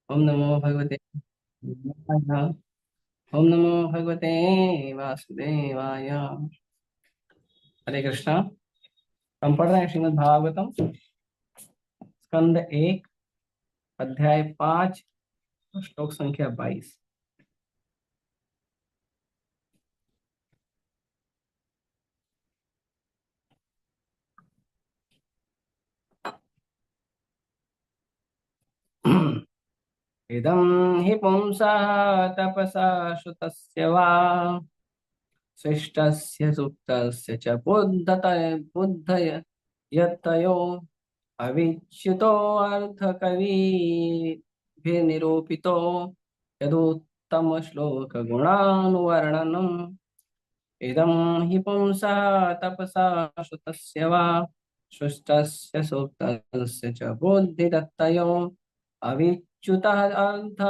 ओम नमो भगवते वासुदेवाय। ओम नमो भगवते वासुदेवाय। हरे कृष्णा। हम पढ़ रहे हैं श्रीमद् भागवतम स्कंद 1 अध्याय 5 श्लोक संख्या 22। इदं हि पुंसः तपसा श्रुतस्य वा शिष्टस्य सुप्तस्य च बुद्धय यत्तयो अविच्युतो अर्थकविभिर्निरूपितो यदुत्तमश्लोकगुणानुवर्णनम् इदं हि पुंसः तपसा श्रुतस्य वा सृष्टस्य सूक्तस्य च बुद्धिदत्तयो अविच्युतः अर्थ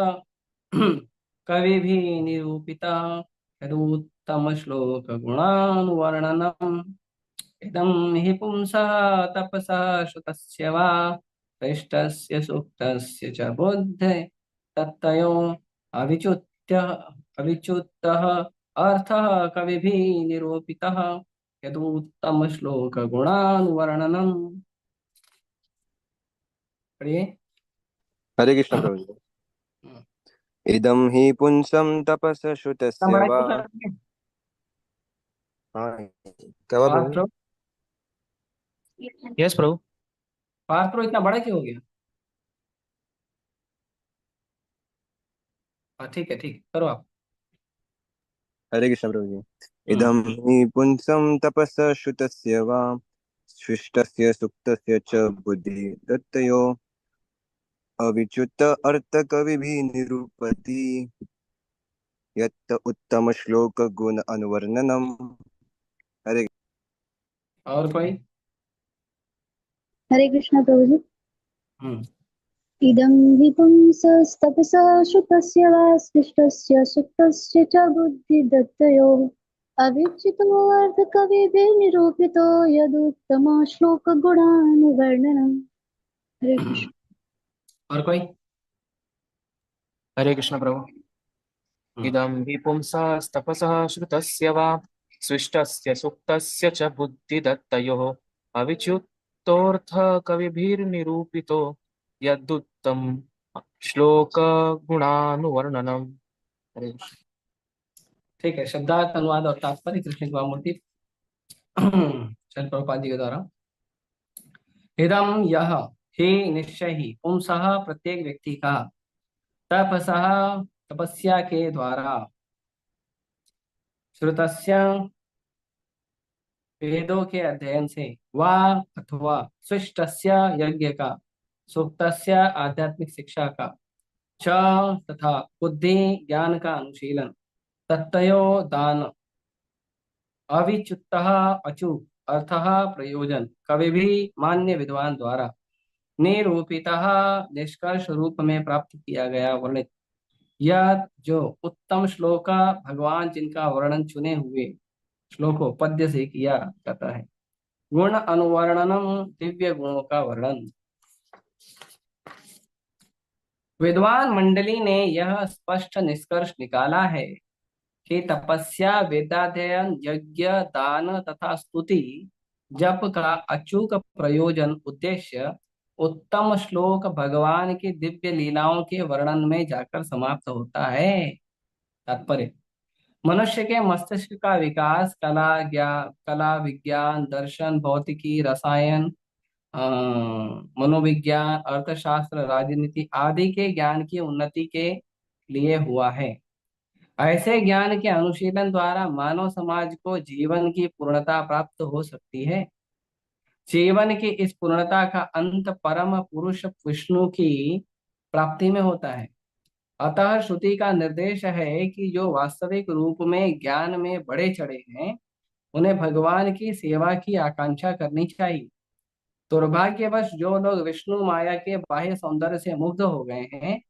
कविभिः निरूपिता यदुत्तमश्लोकगुणानुवर्णनम् इदं हि पुंसः तपसा श्रुतस्य वा श्रेष्ठस्य सूक्तस्य च बुद्धे तत्तयो अविच्युत्य अविच्युतः अर्थः कविभिः निरूपितः यदुत्तम श्लोक गुणानुवर्णनम्। पढ़िए। हरे कृष्ण प्रभु जी। इदं हि पुंसं तपस इतना श्रुतस्य बड़ा वा। क्यों कर रहे हैं? हाँ, क्या हुआ प्रभु जी? पार्थ यस प्रभु। पार्थ इतना बड़ा क्यों हो गया? हाँ ठीक है, ठीक करो आप। हरे कृष्ण प्रभु जी। हम्म। इदं हि पुंसं तपस श्रुतस्य वा शिष्टस्य सुप्तस्य च बुद्धि दत्तयो अविच्युत अर्थकविभिः निरूपति यत् उत्तम श्लोक गुण अनुवर्णनम। हरे और कोई? हरे कृष्ण प्रभु जी। हम्म। इदं हि पुंसस्तपसा श्रुतस्य वा स्पृष्टस्य सुप्तस्य च बुद्धिदत्तयोः अविच्युतोऽर्थकविभिर्निरूपितो यदुत्तमश्लोकगुणानुवर्णनम्। हरे कृष्ण। और कोई? हरे कृष्ण प्रभु। हम्म। इदं हि पुंसास्तपसः श्रुतस्य वा स्विष्टस्य सुप्तस्य च बुद्धिदत्तयोः अविच्युतोऽर्थकविभिर्निरूपितो यदुत्तम श्लोकगुणानुवर्णनम्। हरे कृष्ण। ठीक है, शब्दार्थ अनुवाद और तात्पर्य कृष्ण कृपामूर्ति चल प्रभुपाद जी के द्वारा। इदम यह हे निश्चय ही पुंसः प्रत्येक व्यक्ति का तपसः तपस्या के द्वारा श्रुतस्य वेदों के अध्ययन से वा अथवा सृष्टस्य यज्ञ का सूक्तस्य आध्यात्मिक शिक्षा का च तथा बुद्धि ज्ञान का अनुशीलन तत्तयो दान अविच्युत अचूक अर्थः प्रयोजन कवि भी मान्य विद्वान द्वारा निरूपितः निष्कर्ष रूप में प्राप्त किया गया वर्णित यह जो उत्तम श्लोक भगवान जिनका वर्णन चुने हुए श्लोकों पद्य से किया जाता है। गुण अनुवर्णनम दिव्य गुणों का वर्णन। विद्वान मंडली ने यह स्पष्ट निष्कर्ष निकाला है कि तपस्या वेदाध्ययन यज्ञ दान तथा स्तुति जप का अचूक प्रयोजन उद्देश्य उत्तम श्लोक भगवान की दिव्य लीलाओं के वर्णन में जाकर समाप्त होता है। तात्पर्य: मनुष्य के मस्तिष्क का विकास कला विज्ञान दर्शन भौतिकी रसायन अ, मनोविज्ञान अर्थशास्त्र राजनीति आदि के ज्ञान की उन्नति के लिए हुआ है। ऐसे ज्ञान के अनुशीलन द्वारा मानव समाज को जीवन की पूर्णता प्राप्त हो सकती है। जीवन की इस पूर्णता का अंत परम पुरुष विष्णु की प्राप्ति में होता है। अतः श्रुति का निर्देश है कि जो वास्तविक रूप में ज्ञान में बढ़े चढ़े हैं उन्हें भगवान की सेवा की आकांक्षा करनी चाहिए। दुर्भाग्यवश जो लोग विष्णु माया के बाह्य सौंदर्य से मुग्ध हो गए हैं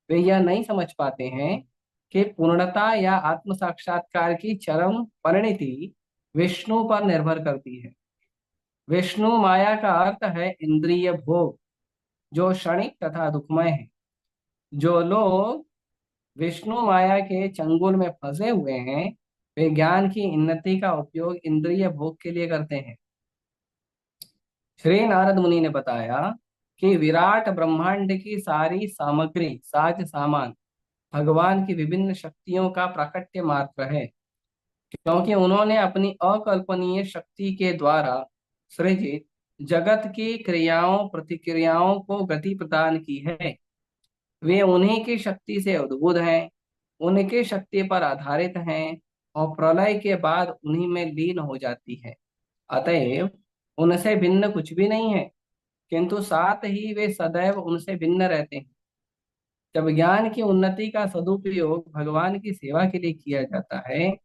वे यह नहीं समझ पाते हैं कि पूर्णता या आत्म साक्षात्कार की चरम परिणति विष्णु पर निर्भर करती है। विष्णु माया का अर्थ है इंद्रिय भोग जो क्षणिक तथा दुखमय है। जो लोग विष्णु माया के चंगुल में फंसे हुए हैं, वे ज्ञान की उन्नति का उपयोग इंद्रिय भोग के लिए करते हैं। श्री नारद मुनि ने बताया कि विराट ब्रह्मांड की सारी सामग्री, साज सामान भगवान की विभिन्न शक्तियों का प्राकट्य मात्र है, क्योंकि उन्होंने अपनी अकल्पनीय शक्ति के द्वारा सृजित जगत की क्रियाओं प्रतिक्रियाओं को गति प्रदान की है। वे उन्हीं की शक्ति से उद्बुद्ध हैं, उनकी शक्ति पर आधारित हैं और प्रलय के बाद उन्हीं में लीन हो जाती है। अतएव उनसे भिन्न कुछ भी नहीं है, किंतु साथ ही वे सदैव उनसे भिन्न रहते हैं। जब ज्ञान की उन्नति का सदुपयोग भगवान की सेवा के लिए किया जाता है,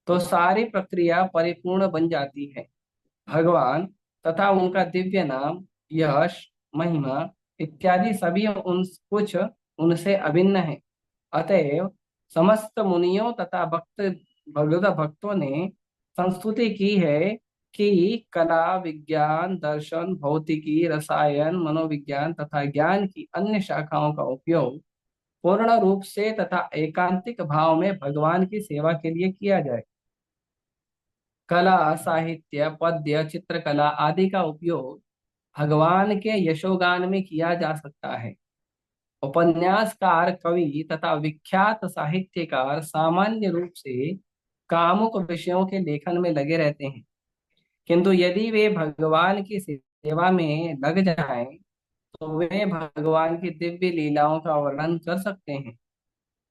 तो सारी प्रक्रिया परिपूर्ण बन जाती है। भगवान तथा उनका दिव्य नाम, यश, महिमा इत्यादि सभी उन कुछ उनसे अभिन्न है। अतएव समस्त मुनियों तथा भक्तों ने संस्तुति की है कि कला, विज्ञान, दर्शन, भौतिकी, रसायन, मनोविज्ञान तथा ज्ञान की अन्य शाखाओं का उपयोग पूर्ण रूप से तथा एकांतिक भाव में भगवान की सेवा के लिए किया जाए। कला, साहित्य, पद्य, चित्रकला आदि का उपयोग भगवान के यशोगान में किया जा सकता है। उपन्यासकार, कवि तथा विख्यात साहित्यकार सामान्य रूप से कामुक विषयों के लेखन में लगे रहते हैं, किंतु यदि वे भगवान की सेवा में लग जाएं, तो वे भगवान की दिव्य लीलाओं का वर्णन कर सकते हैं।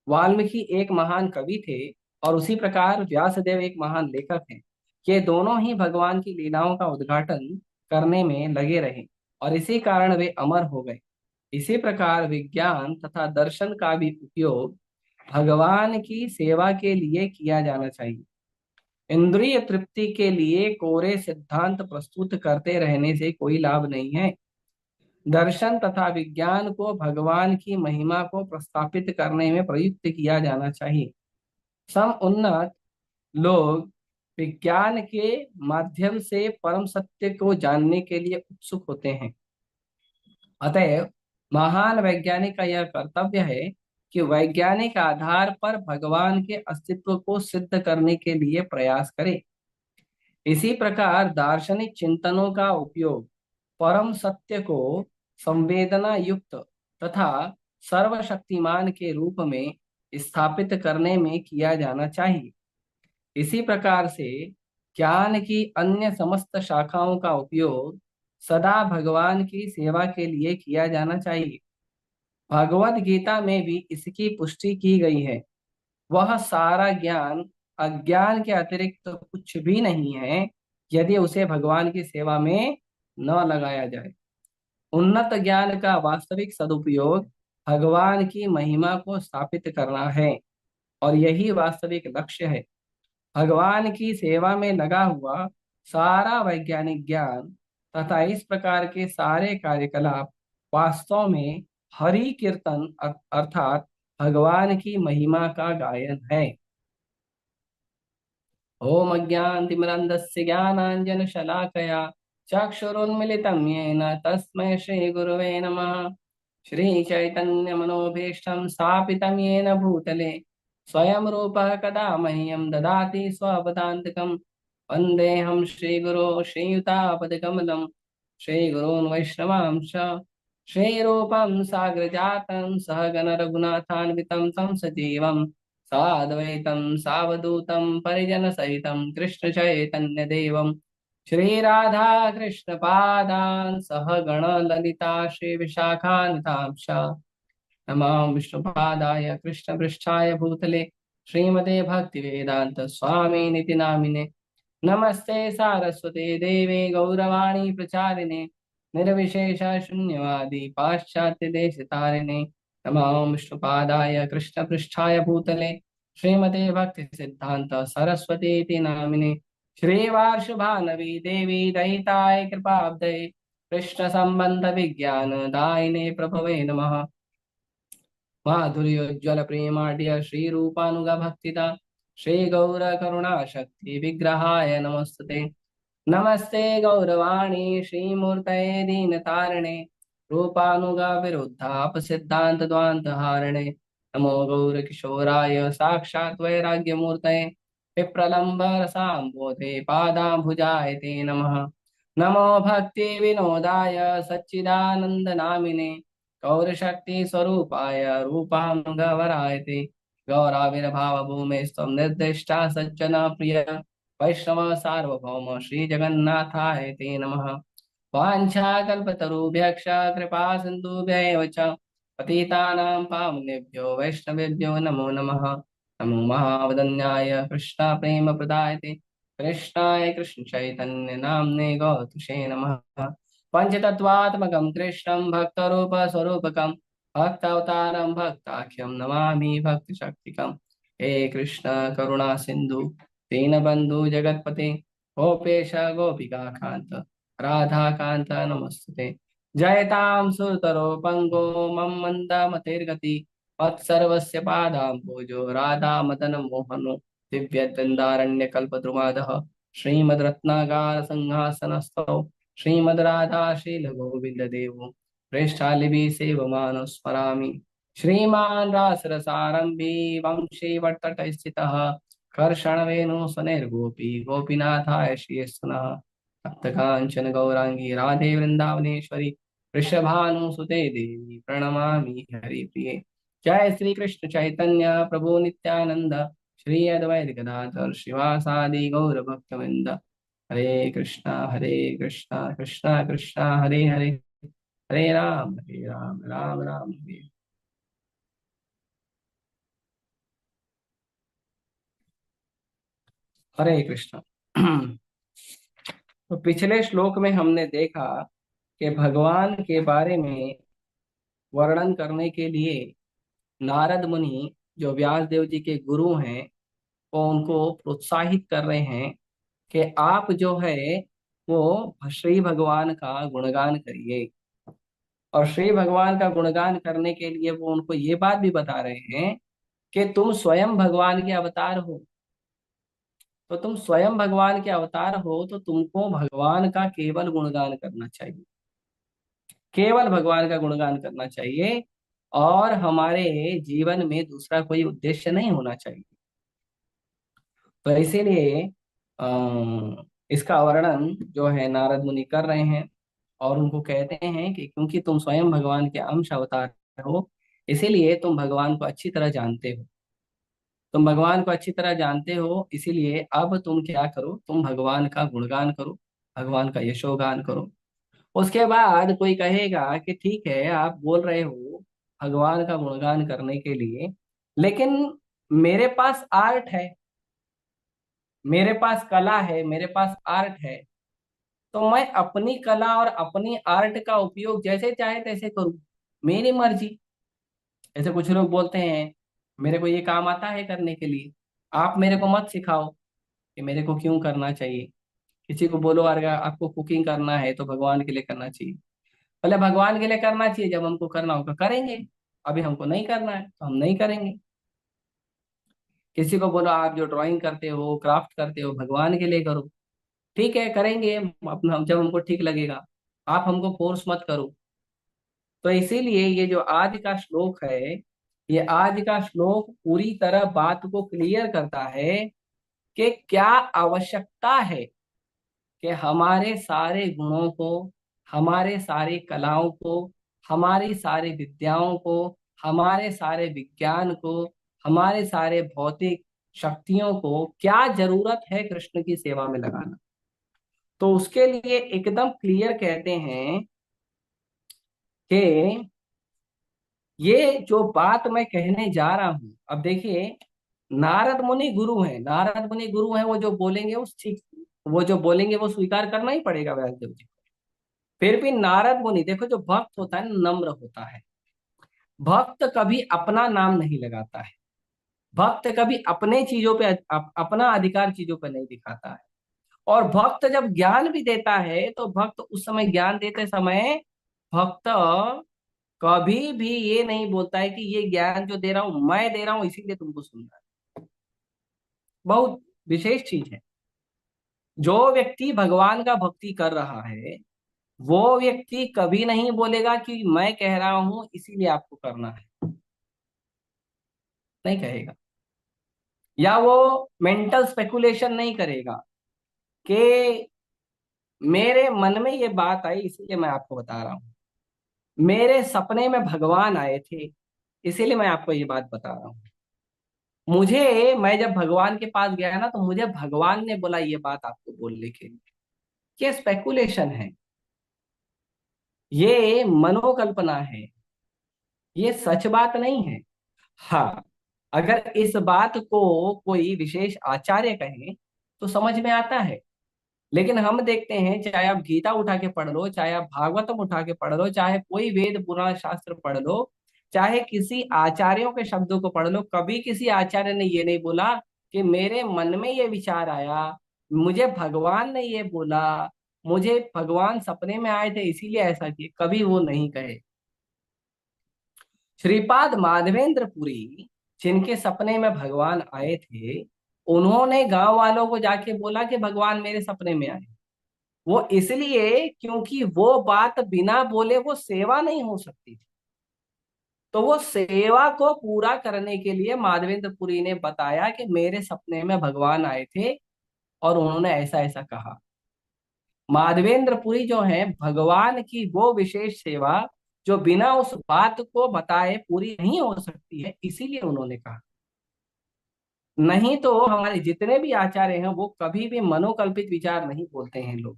वाल्मीकि एक महान कवि थे और उसी प्रकार व्यासदेव एक महान लेखक हैं। ये दोनों ही भगवान की लीलाओं का उद्घाटन करने में लगे रहे और इसी कारण वे अमर हो गए। इसी प्रकार विज्ञान तथा दर्शन का भी उपयोग भगवान की सेवा के लिए किया जाना चाहिए। इंद्रिय तृप्ति के लिए कोरे सिद्धांत प्रस्तुत करते रहने से कोई लाभ नहीं है। दर्शन तथा विज्ञान को भगवान की महिमा को प्रस्थापित करने में प्रयुक्त किया जाना चाहिए। सम उन्नत लोग विज्ञान के माध्यम से परम सत्य को जानने के लिए उत्सुक होते हैं। अतएव महान वैज्ञानिक का यह कर्तव्य है कि वैज्ञानिक आधार पर भगवान के अस्तित्व को सिद्ध करने के लिए प्रयास करे। इसी प्रकार दार्शनिक चिंतनों का उपयोग परम सत्य को संवेदना युक्त तथा सर्वशक्तिमान के रूप में स्थापित करने में किया जाना चाहिए। इसी प्रकार से ज्ञान की अन्य समस्त शाखाओं का उपयोग सदा भगवान की सेवा के लिए किया जाना चाहिए। भगवद गीता में भी इसकी पुष्टि की गई है। वह सारा ज्ञान अज्ञान के अतिरिक्त कुछ भी नहीं है, यदि उसे भगवान की सेवा में न लगाया जाए। उन्नत ज्ञान का वास्तविक सदुपयोग भगवान की महिमा को स्थापित करना है और यही वास्तविक लक्ष्य है। भगवान की सेवा में लगा हुआ सारा वैज्ञानिक ज्ञान तथा इस प्रकार के सारे कार्यकलाप वास्तव में हरि कीर्तन अर्थात भगवान की महिमा का गायन है। ओम अज्ञानतिमिरन्धस्य ज्ञानाञ्जनशलाकया चक्षुरुन्मिलितं येन तस्मै श्रीगुरवे नमः। श्रीचैतन्यमनोभीष्टं स्थापितं येन भूतले स्वयं रूपः कदा मह्यं ददाति स्वपदान्तिकं। वन्देऽहं श्रीगुरो श्रीयुतापदकमलं श्रीगुरून् वैष्णवांश श्रीरूपं साग्रजातं सहगण रघुनाथान्वितं तं सजीवं साद्वैतं सावधूतं परिजनसहितं कृष्णचैतन्यदेवं श्रीराधा कृष्णपादान् सहगण ललिता श्रीविशाखान्वितांश नमः विष्णुपादाय कृष्णपृष्ठाय भूतले श्रीमते भक्तिवेदांत स्वामिनिति नामिने। नमस्ते सारस्वते देवे गौरवाणी प्रचारिणे निर्विशेष शून्यवादी पाश्चात्य देश तारिणे। नमः विष्णुपादाय कृष्णपृष्ठाय भूतले श्रीमते भक्ति सिद्धांत सरस्वती नामिने। श्रीवार्षभानवी देवी दयिताय कृपाब्दये कृष्ण संबंध विज्ञान दायिने प्रभवे नमः। माधुर्योज्वल प्रेमाढ्य श्री रूपानुग भक्तिदा श्री गौर करुणा शक्ति विग्रहाय नमस्ते। नमस्ते गौरवाणी श्रीमूर्तये दीनतारिणे रूपानुगा विरुद्धाप सिद्धांत द्वांत हारिणे नमो गौर किशोराय साक्षात् वैराग्य मूर्तये विप्रलंब रसाम्बोधे पादाभुजाय ते नमः। नमो भक्ति विनोदाय सच्चिदानंद नामिने गौरशक्ति स्वरूपाय रूपानुगवराय ते गौराविर्भाव भूमे स्त्वं निर्दिष्टा सज्जन प्रिय वैष्णव सार्वभौम श्री जगन्नाथाय ते नमः। वाञ्छाकल्पतरुभ्यश्च कृपा सिन्धुभ्यैव च पतितानां पावनेभ्यो वैष्णवेभ्यो नमो नमः। नमो महावदन्याय कृष्ण प्रेम प्रदायते कृष्णाय कृष्ण चैतन्य नाम्ने गौतुषे नमः। पंचतत्वात्मकं कृष्णं भक्तरूप स्वरूपकं भक्तावतारं भक्ताख्यं नमामि भक्तशक्तिकं। हे कृष्ण करुणा सिंधु दीनबंधु जगतपते गोपेश गोपिका कांत राधाकांत नमस्तुते। जयतां सुरतरो पंगो मम मंदमतिर्गति मत्सर्वस्य पादाम्बोजो राधा मदन मोहनो दिव्यद्वन्द्वारण्य कल्पद्रुमादः श्रीमद्रत्नागार सिंहासनस्थौ श्रीमद्राधाशील गोविंद देवो प्रेष्ठालिभि सेवमानो स्मरामि। श्रीमान् रासरसारम्भी वंशी वर्तट स्थितः कर्षणवेणु स्वनिर्गोपी गोपीनाथाय श्रीयस्तुनः। तप्तकाञ्चन गौरांगी राधे वृंदावनेश्वरी वृषभानुसुते देवी प्रणमामि हरिप्रिये। जय श्री कृष्ण चैतन्य प्रभु नित्यानंद श्री अद्वैत गदाधर शिवासादि गौर भक्तवृंद। हरे कृष्णा कृष्णा कृष्णा हरे हरे हरे राम राम राम हरे। हरे कृष्णा। तो पिछले श्लोक में हमने देखा कि भगवान के बारे में वर्णन करने के लिए नारद मुनि जो व्यास देव जी के गुरु हैं वो उनको प्रोत्साहित कर रहे हैं कि आप जो है वो श्री भगवान का गुणगान करिए। और श्री भगवान का गुणगान करने के लिए वो उनको ये बात भी बता रहे हैं कि तुम स्वयं भगवान के अवतार हो। तो तुम स्वयं भगवान के अवतार हो तो तुमको भगवान का केवल गुणगान करना चाहिए, केवल भगवान का गुणगान करना चाहिए और हमारे जीवन में दूसरा कोई उद्देश्य नहीं होना चाहिए। तो इसीलिए इसका वर्णन जो है नारद मुनि कर रहे हैं और उनको कहते हैं कि क्योंकि तुम स्वयं भगवान के अंश अवतार हो इसीलिए तुम भगवान को अच्छी तरह जानते हो। तुम भगवान को अच्छी तरह जानते हो इसीलिए अब तुम क्या करो, तुम भगवान का गुणगान करो, भगवान का यशोगान करो। उसके बाद कोई कहेगा कि ठीक है आप बोल रहे हो भगवान का गुणगान करने के लिए, लेकिन मेरे पास आर्ट है, मेरे पास कला है, मेरे पास आर्ट है, तो मैं अपनी कला और अपनी आर्ट का उपयोग जैसे चाहे तैसे करूं, मेरी मर्जी। ऐसे कुछ लोग बोलते हैं मेरे को ये काम आता है करने के लिए, आप मेरे को मत सिखाओ कि मेरे को क्यों करना चाहिए। किसी को बोलो अगर आपको कुकिंग करना है तो भगवान के लिए करना चाहिए, भले भगवान के लिए करना चाहिए, जब हमको करना होगा करेंगे, अभी हमको नहीं करना है तो हम नहीं करेंगे। किसी को बोलो आप जो ड्राइंग करते हो क्राफ्ट करते हो भगवान के लिए करो, ठीक है करेंगे अपना हम जब हमको ठीक लगेगा, आप हमको फोर्स मत करो। तो इसीलिए ये जो आज का श्लोक है, ये आज का श्लोक पूरी तरह बात को क्लियर करता है कि क्या आवश्यकता है कि हमारे सारे गुणों को, हमारे सारी कलाओं को, हमारी सारी विद्याओं को, हमारे सारे विज्ञान को, हमारे सारे भौतिक शक्तियों को क्या जरूरत है कृष्ण की सेवा में लगाना। तो उसके लिए एकदम क्लियर कहते हैं कि ये जो बात मैं कहने जा रहा हूं, अब देखिए नारद मुनि गुरु हैं, नारद मुनि गुरु हैं, वो जो बोलेंगे वो ठीक, वो जो बोलेंगे वो स्वीकार करना ही पड़ेगा व्यासदेव जी को। फिर भी नारद मुनि देखो, जो भक्त होता है नम्र होता है, भक्त कभी अपना नाम नहीं लगाता है, भक्त कभी अपने चीजों पे अपना अधिकार चीजों पे नहीं दिखाता है। और भक्त जब ज्ञान भी देता है तो भक्त उस समय ज्ञान देते समय भक्त कभी भी ये नहीं बोलता है कि ये ज्ञान जो दे रहा हूं मैं दे रहा हूं इसीलिए तुमको सुनना है। बहुत विशेष चीज है। जो व्यक्ति भगवान का भक्ति कर रहा है वो व्यक्ति कभी नहीं बोलेगा कि मैं कह रहा हूं इसीलिए आपको करना है, नहीं कहेगा। या वो मेंटल स्पेकुलेशन नहीं करेगा कि मेरे मन में ये बात आई इसीलिए मैं आपको बता रहा हूँ, मेरे सपने में भगवान आए थे इसीलिए मैं आपको ये बात बता रहा हूँ, मुझे मैं जब भगवान के पास गया ना तो मुझे भगवान ने बोला ये बात आपको बोलने के लिए। ये स्पेकुलेशन है, ये मनोकल्पना है, ये सच बात नहीं है। हाँ, अगर इस बात को कोई विशेष आचार्य कहे तो समझ में आता है। लेकिन हम देखते हैं, चाहे आप गीता उठा के पढ़ लो, चाहे आप भागवतम उठा के पढ़ लो, चाहे कोई वेद पुराण शास्त्र पढ़ लो, चाहे किसी आचार्यों के शब्दों को पढ़ लो, कभी किसी आचार्य ने ये नहीं बोला कि मेरे मन में ये विचार आया, मुझे भगवान ने ये बोला, मुझे भगवान सपने में आए थे इसीलिए ऐसा किए, कभी वो नहीं कहे। श्रीपाद माधवेंद्र पुरी, जिनके सपने में भगवान आए थे, उन्होंने गांव वालों को जाके बोला कि भगवान मेरे सपने में आए। वो इसलिए क्योंकि वो बात बिना बोले वो सेवा नहीं हो सकती थी। तो वो सेवा को पूरा करने के लिए माधवेंद्र पुरी ने बताया कि मेरे सपने में भगवान आए थे और उन्होंने ऐसा ऐसा कहा। माधवेंद्र पुरी जो है, भगवान की वो विशेष सेवा जो बिना उस बात को बताए पूरी नहीं हो सकती है, इसीलिए उन्होंने कहा। नहीं तो हमारे जितने भी आचार्य हैं वो कभी भी मनोकल्पित विचार नहीं बोलते हैं लोग।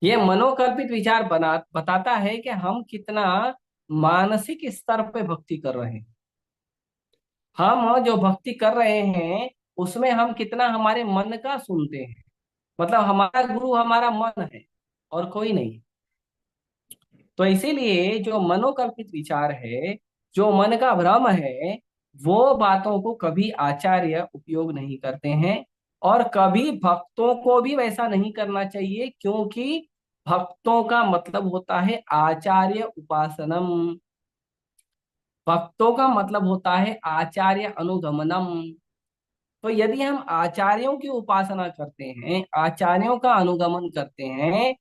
ये मनोकल्पित विचार बताता है कि हम कितना मानसिक स्तर पे भक्ति कर रहे हैं। हम जो भक्ति कर रहे हैं उसमें हम कितना हमारे मन का सुनते हैं। मतलब हमारा गुरु हमारा मन है और कोई नहीं। तो इसीलिए जो मनोकल्पित विचार है, जो मन का भ्रम है, वो बातों को कभी आचार्य उपयोग नहीं करते हैं। और कभी भक्तों को भी वैसा नहीं करना चाहिए, क्योंकि भक्तों का मतलब होता है आचार्य उपासनम, भक्तों का मतलब होता है आचार्य अनुगमनम। तो यदि हम आचार्यों की उपासना करते हैं, आचार्यों का अनुगमन करते हैं,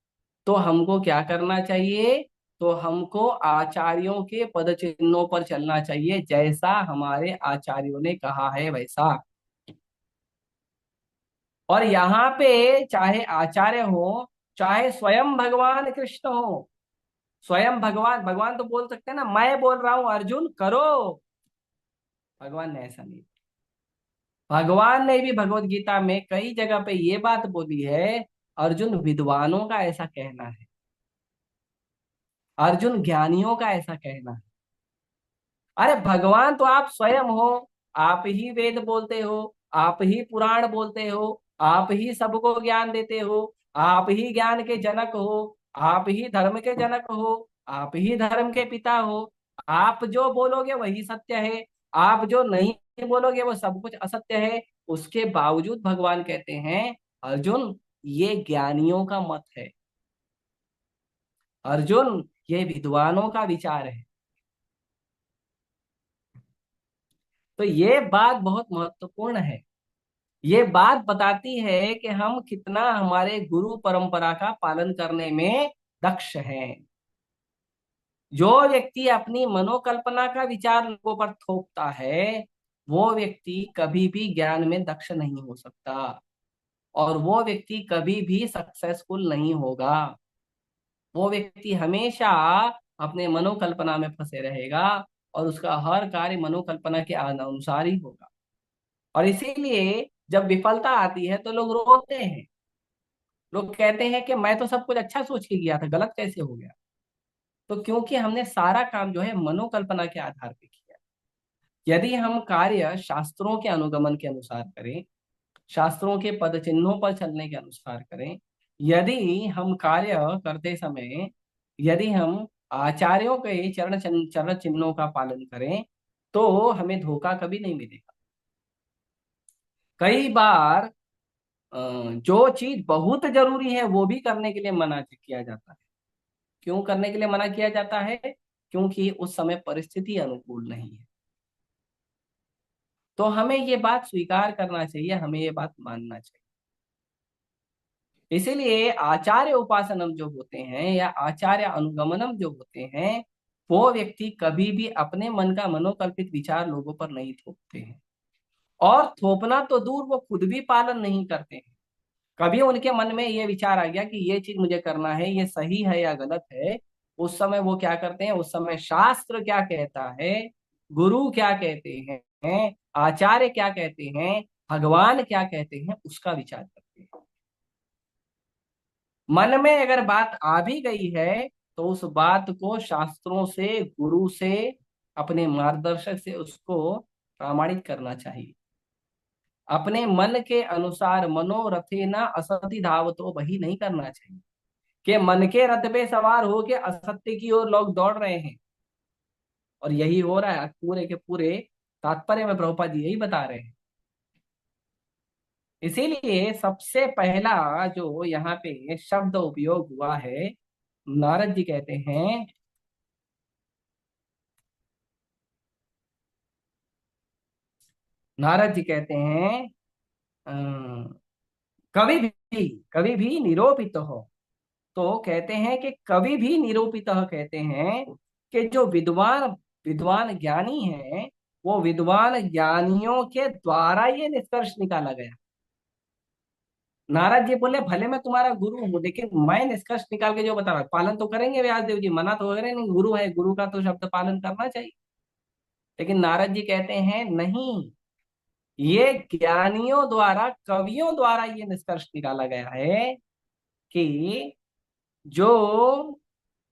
तो हमको क्या करना चाहिए? तो हमको आचार्यों के पद चिन्हों पर चलना चाहिए, जैसा हमारे आचार्यों ने कहा है वैसा। और यहाँ पे चाहे आचार्य हो, चाहे स्वयं भगवान कृष्ण हो, स्वयं भगवान भगवान तो बोल सकते हैं ना, मैं बोल रहा हूं अर्जुन करो। भगवान ने ऐसा नहीं। भगवान ने भी भगवत गीता में कई जगह पे ये बात बोली है, अर्जुन विद्वानों का ऐसा कहना है, अर्जुन ज्ञानियों का ऐसा कहना है। अरे भगवान तो आप स्वयं हो, आप ही वेद बोलते हो, आप ही पुराण बोलते हो, आप ही सबको ज्ञान देते हो, आप ही ज्ञान के जनक हो, आप ही धर्म के जनक हो, आप ही धर्म के पिता हो। आप जो बोलोगे वही सत्य है, आप जो नहीं बोलोगे वो सब कुछ असत्य है। उसके बावजूद भगवान कहते हैं अर्जुन ये ज्ञानियों का मत है, अर्जुन ये विद्वानों का विचार है। तो ये बात बहुत महत्वपूर्ण है। ये बात बताती है कि हम कितना हमारे गुरु परंपरा का पालन करने में दक्ष हैं। जो व्यक्ति अपनी मनोकल्पना का विचार लोगों पर थोपता है, वो व्यक्ति कभी भी ज्ञान में दक्ष नहीं हो सकता, और वो व्यक्ति कभी भी सक्सेसफुल नहीं होगा। वो व्यक्ति हमेशा अपने मनोकल्पना में फंसे रहेगा और उसका हर कार्य मनोकल्पना के अनुसार ही होगा। और इसीलिए जब विफलता आती है तो लोग रोते हैं, लोग कहते हैं कि मैं तो सब कुछ अच्छा सोच के किया था, गलत कैसे हो गया? तो क्योंकि हमने सारा काम जो है मनोकल्पना के आधार पे किया। यदि हम कार्य शास्त्रों के अनुगमन के अनुसार करें, शास्त्रों के पद चिन्हों पर चलने के अनुसार करें, यदि हम कार्य करते समय, यदि हम आचार्यों के चरण चिन्हों का पालन करें, तो हमें धोखा कभी नहीं मिलेगा। कई बार जो चीज बहुत जरूरी है वो भी करने के लिए मना किया जाता है। क्यों करने के लिए मना किया जाता है? क्योंकि उस समय परिस्थिति अनुकूल नहीं है। तो हमें ये बात स्वीकार करना चाहिए, हमें ये बात मानना चाहिए। इसीलिए आचार्य उपासनम जो होते हैं या आचार्य अनुगमनम जो होते हैं, वो व्यक्ति कभी भी अपने मन का मनोकल्पित विचार लोगों पर नहीं थोपते हैं। और थोपना तो दूर, वो खुद भी पालन नहीं करते हैं। कभी उनके मन में ये विचार आ गया कि ये चीज मुझे करना है, ये सही है या गलत है, उस समय वो क्या करते हैं, उस समय शास्त्र क्या कहता है, गुरु क्या कहते हैं, आचार्य क्या कहते हैं, भगवान क्या कहते हैं, उसका विचार करते हैं। मन में अगर बात आ भी गई है तो उस बात को शास्त्रों से, गुरु से, अपने मार्गदर्शक से उसको प्रामाणिक करना चाहिए। अपने मन के अनुसार मनोरथे ना असति धावतो, वही नहीं करना चाहिए कि मन के रथ पे सवार होके असत्य की ओर लोग दौड़ रहे हैं। और यही हो रहा है पूरे के पूरे तात्पर्य में, प्रभुपाद जी यही बता रहे हैं। इसीलिए सबसे पहला जो यहाँ पे शब्द उपयोग हुआ है, नारद जी कहते हैं, नारद जी कहते हैं कभी भी, कभी भी निरूपित हो। तो कहते हैं कि कभी भी निरूपित कहते हैं कि जो विद्वान विद्वान ज्ञानी है, वो विद्वान ज्ञानियों के द्वारा ये निष्कर्ष निकाला गया। नारद जी बोले भले मैं तुम्हारा गुरु हूं, लेकिन मैं निष्कर्ष निकाल के जो बता रहा हूं, पालन तो करेंगे व्यास देव जी, मना तो करें नहीं, गुरु है, गुरु का तो शब्द पालन करना चाहिए। लेकिन नारद जी कहते हैं नहीं, ये ज्ञानियों द्वारा, कवियों द्वारा ये निष्कर्ष निकाला गया है कि जो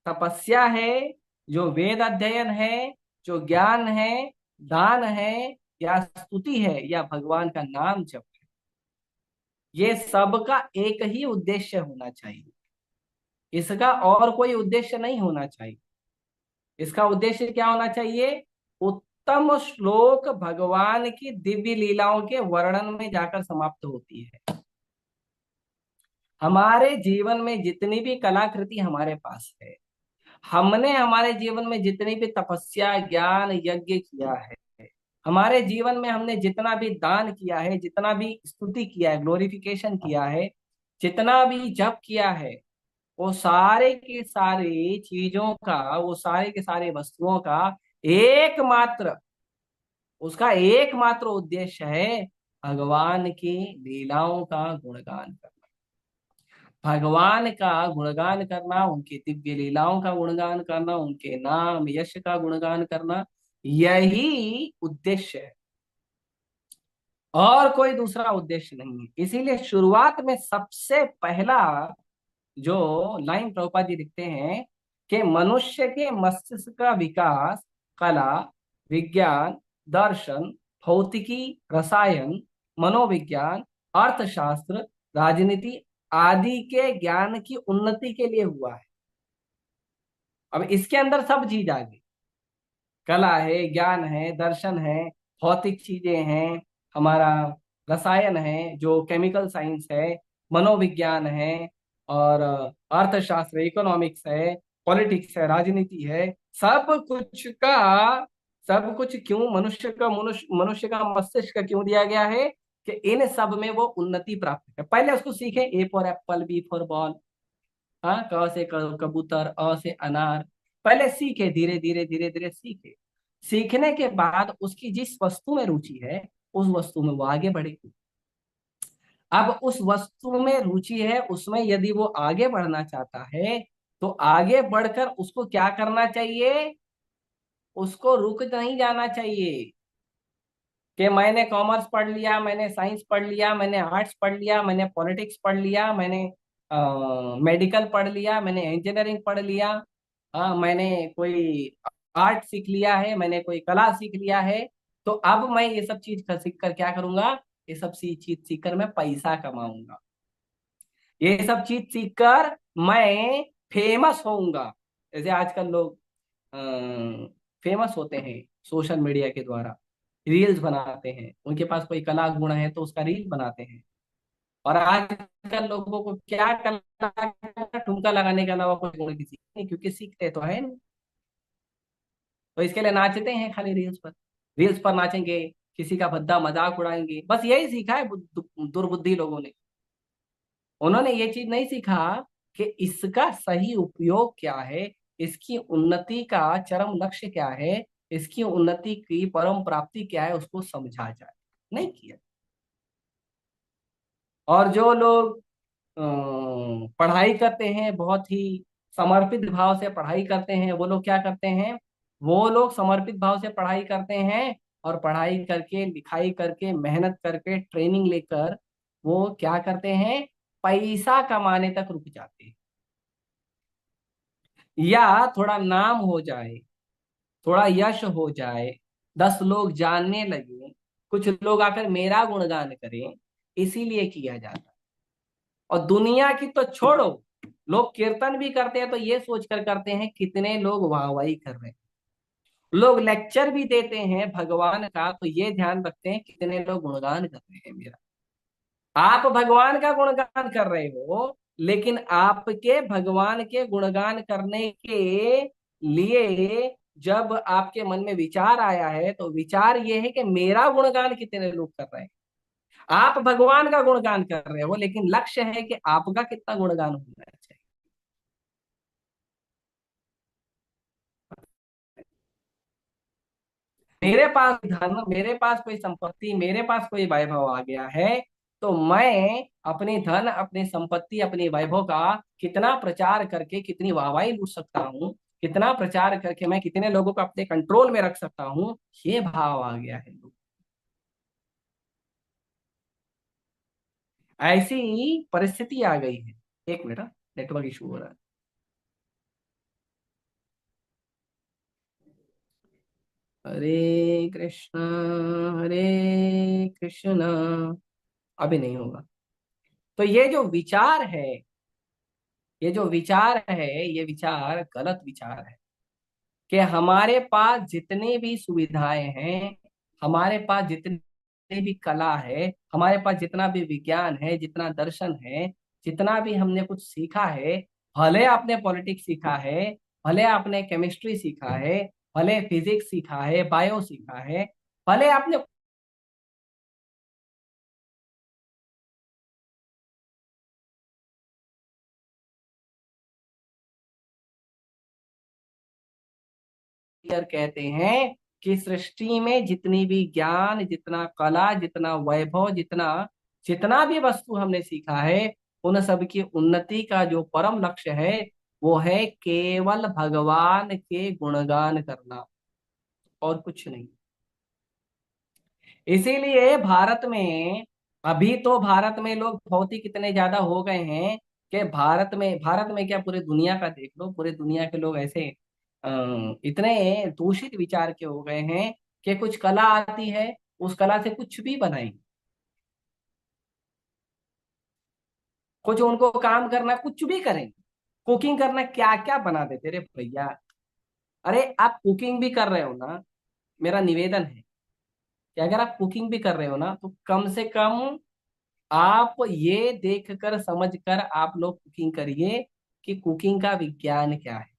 तपस्या है, जो वेद अध्ययन है, जो ज्ञान है, दान है, या स्तुति है, या भगवान का नाम जप है, ये सबका एक ही उद्देश्य होना चाहिए। इसका और कोई उद्देश्य नहीं होना चाहिए। इसका उद्देश्य क्या होना चाहिए? उत्तम श्लोक भगवान की दिव्य लीलाओं के वर्णन में जाकर समाप्त होती है। हमारे जीवन में जितनी भी कलाकृति हमारे पास है, हमने हमारे जीवन में जितनी भी तपस्या, ज्ञान, यज्ञ किया है, हमारे जीवन में हमने जितना भी दान किया है, जितना भी स्तुति किया है, ग्लोरिफिकेशन किया है, जितना भी जप किया है, वो सारे के सारे चीजों का, वो सारे के सारे वस्तुओं का एकमात्र, उसका एकमात्र उद्देश्य है भगवान की लीलाओं का गुणगान करना। भगवान का गुणगान करना, उनकी दिव्य लीलाओं का गुणगान करना, उनके नाम यश का गुणगान करना, यही उद्देश्य है, और कोई दूसरा उद्देश्य नहीं है। इसीलिए शुरुआत में सबसे पहला जो लाइन प्रभुपाद जी लिखते हैं कि मनुष्य के मस्तिष्क का विकास कला, विज्ञान, दर्शन, भौतिकी, रसायन, मनोविज्ञान, अर्थशास्त्र, राजनीति आदि के ज्ञान की उन्नति के लिए हुआ है। अब इसके अंदर सब चीज आ गई, कला है, ज्ञान है, दर्शन है, भौतिक चीजें हैं, हमारा रसायन है जो केमिकल साइंस है, मनोविज्ञान है, और अर्थशास्त्र, इकोनॉमिक्स है, पॉलिटिक्स है, राजनीति है, सब कुछ का, सब कुछ क्यों मनुष्य का मस्तिष्क क्यों दिया गया है कि इन सब में वो उन्नति प्राप्त है। पहले उसको सीखे, A for apple, B for ball, हाँ, क से कबूतर, अ से अनार, पहले सीखे, धीरे धीरे धीरे धीरे सीखे। सीखने के बाद उसकी जिस वस्तु में रुचि है, उस वस्तु में वो आगे बढ़े। अब उस वस्तु में रुचि है, उसमें यदि वो आगे बढ़ना चाहता है, तो आगे बढ़कर उसको क्या करना चाहिए? उसको रुक नहीं जाना चाहिए कि मैंने कॉमर्स पढ़ लिया, मैंने साइंस पढ़ लिया, मैंने आर्ट्स पढ़ लिया, मैंने पॉलिटिक्स पढ़ लिया, मैंने मेडिकल पढ़ लिया, मैंने इंजीनियरिंग पढ़ लिया, मैंने कोई आर्ट सीख लिया है, मैंने कोई कला सीख लिया है, तो अब मैं ये सब चीज सीख कर क्या करूंगा? ये सब चीज सीख कर मैं पैसा कमाऊंगा, ये सब चीज सीख कर मैं फेमस होऊंगा। जैसे आजकल लोग फेमस होते हैं सोशल मीडिया के द्वारा, रील्स बनाते हैं, उनके पास कोई कला गुण है तो उसका रील बनाते हैं। और आजकल लोगों को क्या कला, ठुमका लगाने के अलावा कोई गुण किसी नहीं, क्योंकि सीखते तो है नहीं, तो इसके लिए नाचते हैं खाली रील्स पर, रील्स पर नाचेंगे, किसी का भद्दा मजाक उड़ाएंगे, बस यही सीखा है दुर्बुद्धि लोगों ने। उन्होंने ये चीज नहीं सीखा कि इसका सही उपयोग क्या है, इसकी उन्नति का चरम लक्ष्य क्या है, इसकी उन्नति की परम प्राप्ति क्या है, उसको समझा जाए। नहीं किया। और जो लोग पढ़ाई करते हैं, बहुत ही समर्पित भाव से पढ़ाई करते हैं, वो लोग क्या करते हैं, वो लोग समर्पित भाव से पढ़ाई करते हैं और पढ़ाई करके, लिखाई करके, मेहनत करके, ट्रेनिंग लेकर वो क्या करते हैं, पैसा कमाने तक रुक जाते हैं। या थोड़ा नाम हो जाए, थोड़ा यश हो जाए, 10 लोग जानने लगे, कुछ लोग आकर मेरा गुणगान करें, इसीलिए किया जाता है। और दुनिया की तो छोड़ो, लोग कीर्तन भी करते हैं तो ये सोचकर करते हैं कितने लोग वाहवाही कर रहे हैं। लोग लेक्चर भी देते हैं भगवान का तो ये ध्यान रखते हैं कितने लोग गुणगान कर रहे हैं मेरा। आप भगवान का गुणगान कर रहे हो, लेकिन आपके भगवान के गुणगान करने के लिए जब आपके मन में विचार आया है तो विचार ये है कि मेरा गुणगान कितने लोग कर रहे हैं। आप भगवान का गुणगान कर रहे हो, लेकिन लक्ष्य है कि आपका कितना गुणगान होना चाहिए। मेरे पास धन, मेरे पास कोई संपत्ति, मेरे पास कोई वैभव आ गया है, तो मैं अपनी धन, अपनी संपत्ति, अपनी वैभव का कितना प्रचार करके कितनी वाहवाही लूट सकता हूँ, कितना प्रचार करके मैं कितने लोगों को अपने कंट्रोल में रख सकता हूँ, ये भाव आ गया है लोग। ऐसी परिस्थिति आ गई है। एक मिनट, नेटवर्क इशू हो रहा है। हरे कृष्णा, हरे कृष्णा। अभी नहीं होगा। तो ये जो विचार है, ये जो विचार है, ये विचार गलत विचार है कि हमारे पास जितनी भी सुविधाएं हैं, हमारे पास जितनी भी कला है, हमारे पास जितना भी विज्ञान है, जितना दर्शन है, जितना भी हमने कुछ सीखा है, भले आपने पॉलिटिक्स सीखा है, भले आपने केमिस्ट्री सीखा है, भले फिजिक्स सीखा है, बायो सीखा है, भले आपने कहते हैं कि सृष्टि में जितनी भी ज्ञान, जितना कला, जितना वैभव, जितना जितना भी वस्तु हमने सीखा है, उन सब की उन्नति का जो परम लक्ष्य है वो है केवल भगवान के गुणगान करना, और कुछ नहीं। इसीलिए भारत में, अभी तो भारत में लोग बहुत ही कितने ज्यादा हो गए हैं कि भारत में क्या, पूरे दुनिया का देख लो, पूरे दुनिया के लोग ऐसे इतने दूषित विचार के हो गए हैं कि कुछ कला आती है, उस कला से कुछ भी बनाएंगे। कुछ उनको काम करना, कुछ भी करेंगे। कुकिंग करना, क्या क्या बना देते रे भैया। अरे आप कुकिंग भी कर रहे हो ना, मेरा निवेदन है कि अगर आप कुकिंग भी कर रहे हो ना, तो कम से कम आप ये देखकर समझकर आप लोग कुकिंग करिए कि कुकिंग का विज्ञान क्या है।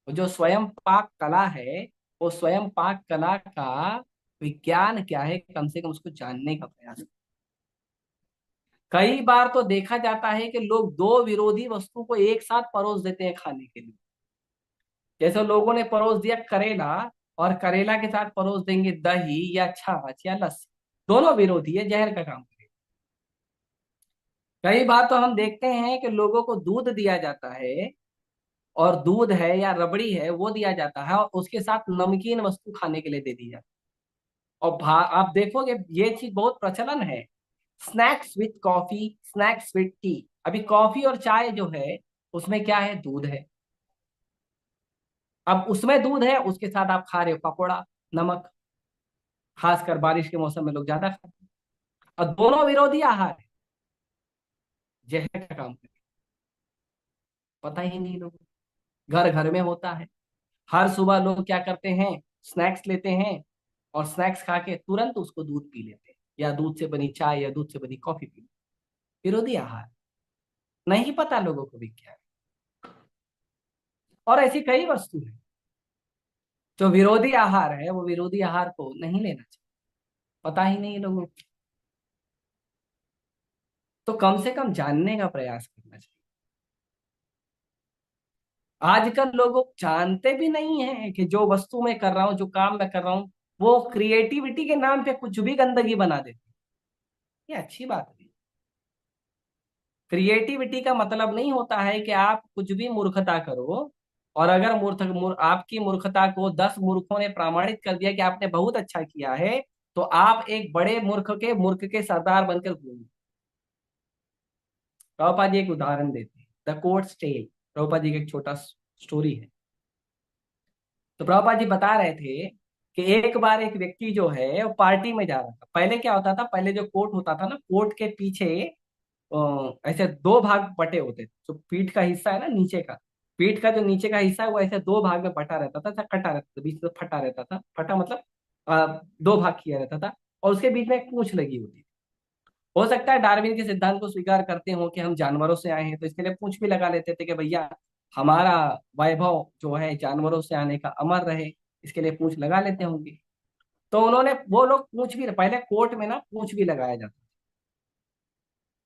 वो जो स्वयं पाक कला है, वो स्वयं पाक कला का विज्ञान क्या है, कम से कम उसको जानने का प्रयास करें। कई बार तो देखा जाता है कि लोग दो विरोधी वस्तु को एक साथ परोस देते हैं खाने के लिए। जैसे लोगों ने परोस दिया करेला, और करेला के साथ परोस देंगे दही या छाछ या लस्सी। दोनों विरोधी है, जहर का काम करेगा। कई बार तो हम देखते हैं कि लोगों को दूध दिया जाता है, और दूध है या रबड़ी है वो दिया जाता है, और उसके साथ नमकीन वस्तु खाने के लिए दे दी जाती है। और आप देखोगे ये चीज बहुत प्रचलन है, snacks with coffee, snacks with T. अभी कॉफी और चाय जो है, उसमें क्या है, दूध है। अब उसमें दूध है, उसके साथ आप खा रहे हो पकोड़ा, नमक। खासकर बारिश के मौसम में लोग ज्यादा खाते हैं। और दोनों विरोधी आहार है, जहर का काम करे। पता ही नहीं लोगों को। घर घर में होता है। हर सुबह लोग क्या करते हैं, स्नैक्स लेते हैं, और स्नैक्स खा के तुरंत उसको दूध पी लेते हैं, या दूध से बनी चाय या दूध से बनी कॉफी पी लेते हैं। विरोधी आहार। नहीं पता लोगों को भी क्या है। और ऐसी कई वस्तु है जो विरोधी आहार है, वो विरोधी आहार को नहीं लेना चाहिए। पता ही नहीं लोगों को। तो कम से कम जानने का प्रयास करना चाहिए। आजकल लोग जानते भी नहीं है कि जो वस्तु मैं कर रहा हूँ, जो काम मैं कर रहा हूँ, वो क्रिएटिविटी के नाम पे कुछ भी गंदगी बना देते हैं। ये अच्छी बात नहीं। क्रिएटिविटी का मतलब नहीं होता है कि आप कुछ भी मूर्खता करो, और अगर आपकी मूर्खता को 10 मूर्खों ने प्रमाणित कर दिया कि आपने बहुत अच्छा किया है, तो आप एक बड़े मूर्ख के सरदार बनकर घूमें। प्रभुपाद जी एक उदाहरण देते हैं, the court tell. Prabhupada ji का एक छोटा स्टोरी है। तो प्रभुपाद जी बता रहे थे कि एक बार एक व्यक्ति जो है वो पार्टी में जा रहा था। पहले क्या होता था, पहले जो कोर्ट होता था ना, कोर्ट के पीछे ऐसे 2 भाग बटे होते थे। जो पीठ का हिस्सा है ना, नीचे का, पीठ का जो नीचे का हिस्सा है वो ऐसे 2 भाग में बटा रहता था, ऐसा कटा रहता था, बीच में फटा रहता था। फटा मतलब 2 भाग किया रहता था, और उसके बीच में एक पूंछ लगी होती थी। हो सकता है डार्विन के सिद्धांत को स्वीकार करते हो कि हम जानवरों से आए हैं, तो इसके लिए पूंछ भी लगा लेते थे कि भैया हमारा वैभव जो है जानवरों से आने का अमर रहे, इसके लिए पूंछ लगा लेते होंगे। तो उन्होंने, वो लोग पूंछ भी, पहले कोर्ट में ना पूंछ भी लगाया जाता।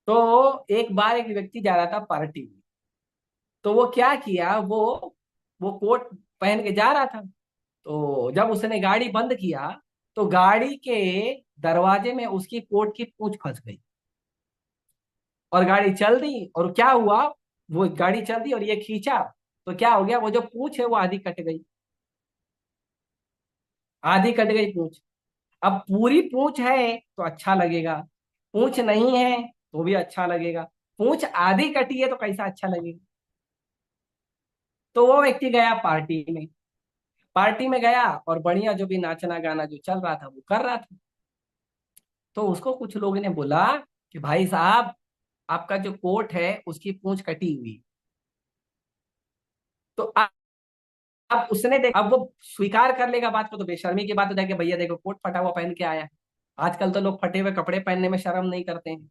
तो एक बार एक व्यक्ति जा रहा था पार्टी में। तो वो क्या किया, वो कोट पहन के जा रहा था। तो जब उसने गाड़ी बंद किया, तो गाड़ी के दरवाजे में उसकी कोट की पूंछ फंस गई, और गाड़ी चल दी। और क्या हुआ, वो गाड़ी चल दी और ये खींचा, तो क्या हो गया, वो जो पूंछ है वो आधी कट गई। आधी कट गई पूंछ। अब पूरी पूंछ है तो अच्छा लगेगा, पूंछ नहीं है तो भी अच्छा लगेगा, पूंछ आधी कटी है तो कैसा अच्छा लगेगा। तो वो व्यक्ति गया पार्टी में। पार्टी में गया और बढ़िया जो भी नाचना गाना जो चल रहा था वो कर रहा था। तो उसको कुछ लोगों ने बोला कि भाई साहब, आपका जो कोट है उसकी पूंछ कटी हुई। तो अब उसने देख, अब वो स्वीकार कर लेगा बात को, तो बेशर्मी की बात हो जाएगी, भैया देखो कोट फटा हुआ पहन के आया है। आजकल तो लोग फटे हुए कपड़े पहनने में शर्म नहीं करते हैं।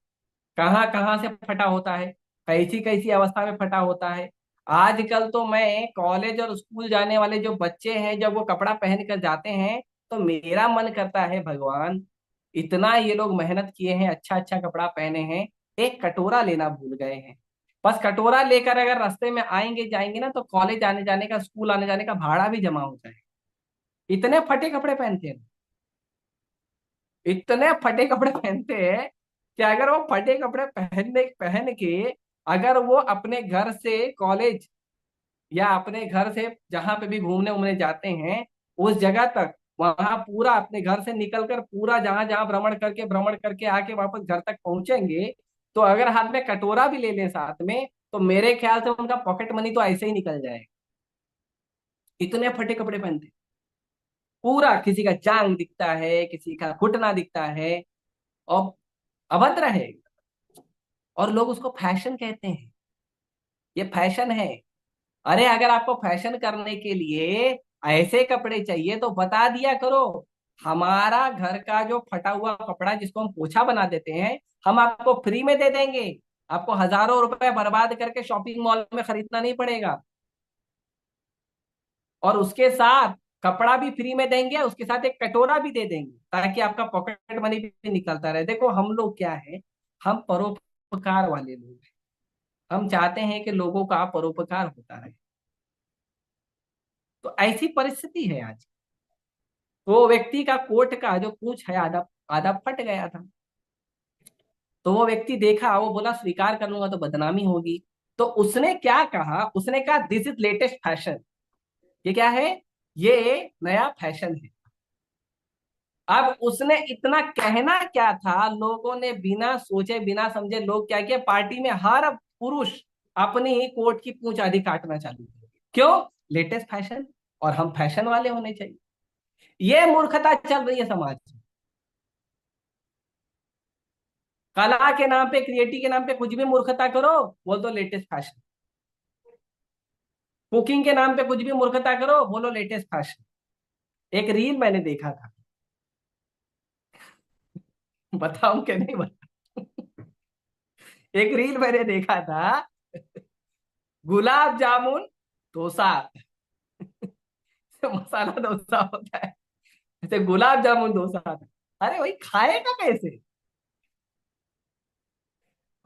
कहाँ कहाँ से फटा होता है, कैसी कैसी अवस्था में फटा होता है। आजकल तो मैं कॉलेज और स्कूल जाने वाले जो बच्चे हैं, जब वो कपड़ा पहन कर जाते हैं, तो मेरा मन करता है भगवान, इतना ये लोग मेहनत किए हैं, अच्छा अच्छा कपड़ा पहने हैं, एक कटोरा लेना भूल गए हैं। बस कटोरा लेकर अगर रास्ते में आएंगे जाएंगे ना, तो कॉलेज आने जाने का, स्कूल आने जाने का भाड़ा भी जमा हो जाए। इतने फटे कपड़े पहनते हैं, इतने फटे कपड़े पहनते हैं कि अगर वो फटे कपड़े पहन के अगर वो अपने घर से कॉलेज, या अपने घर से जहां पे भी घूमने उमने जाते हैं, उस जगह तक, वहां पूरा अपने घर से निकलकर पूरा जहां जहां भ्रमण करके आके वापस घर तक पहुंचेंगे, तो अगर हाथ में कटोरा भी ले लें साथ में, तो मेरे ख्याल से उनका पॉकेट मनी तो ऐसे ही निकल जाएगा। इतने फटे कपड़े पहनते हैं। पूरा किसी का जांग दिखता है, किसी का घुटना दिखता है, और अभद्र है। और लोग उसको फैशन कहते हैं, ये फैशन है। अरे अगर आपको फैशन करने के लिए ऐसे कपड़े चाहिए तो बता दिया करो। हमारा घर का जो फटा हुआ कपड़ा जिसको हम पोछा बना देते हैं, हम आपको फ्री में दे देंगे। आपको हजारों रुपए बर्बाद करके शॉपिंग मॉल में खरीदना नहीं पड़ेगा, और उसके साथ कपड़ा भी फ्री में देंगे, उसके साथ एक कटोरा भी दे देंगे, ताकि आपका पॉकेट मनी भी निकलता रहे। देखो हम लोग क्या है, हम परोपकार वाले लोग हैं। हम चाहते हैं कि लोगों का परोपकार होता रहे। तो ऐसी परिस्थिति है आज। तो व्यक्ति का कोट का जो पूंछ है आधा आधा फट गया था। तो वो व्यक्ति देखा, वो बोला स्वीकार कर लूंगा तो बदनामी होगी। तो उसने क्या कहा, उसने कहा दिस इज लेटेस्ट फैशन। ये क्या है, ये नया फैशन है। अब उसने इतना कहना क्या था, लोगों ने बिना सोचे बिना समझे लोग क्या किया, पार्टी में हर पुरुष अपनी कोट की पूंछ आधी काटना चालू कर दिया। क्यों, लेटेस्ट फैशन, और हम फैशन वाले होने चाहिए। ये मूर्खता चल रही है समाज में। कला के नाम पे, क्रिएटिव के नाम पे कुछ भी मूर्खता करो, बोल दो लेटेस्ट फैशन। कुकिंग के नाम पे कुछ भी मूर्खता करो, बोलो लेटेस्ट फैशन। एक रील मैंने देखा था, बताऊं कि नहीं बता। एक रील मैंने देखा था, गुलाब जामुन डोसा। मसाला डोसा होता है, जैसे गुलाब जामुन डोसा था। अरे भाई खाएगा कैसे,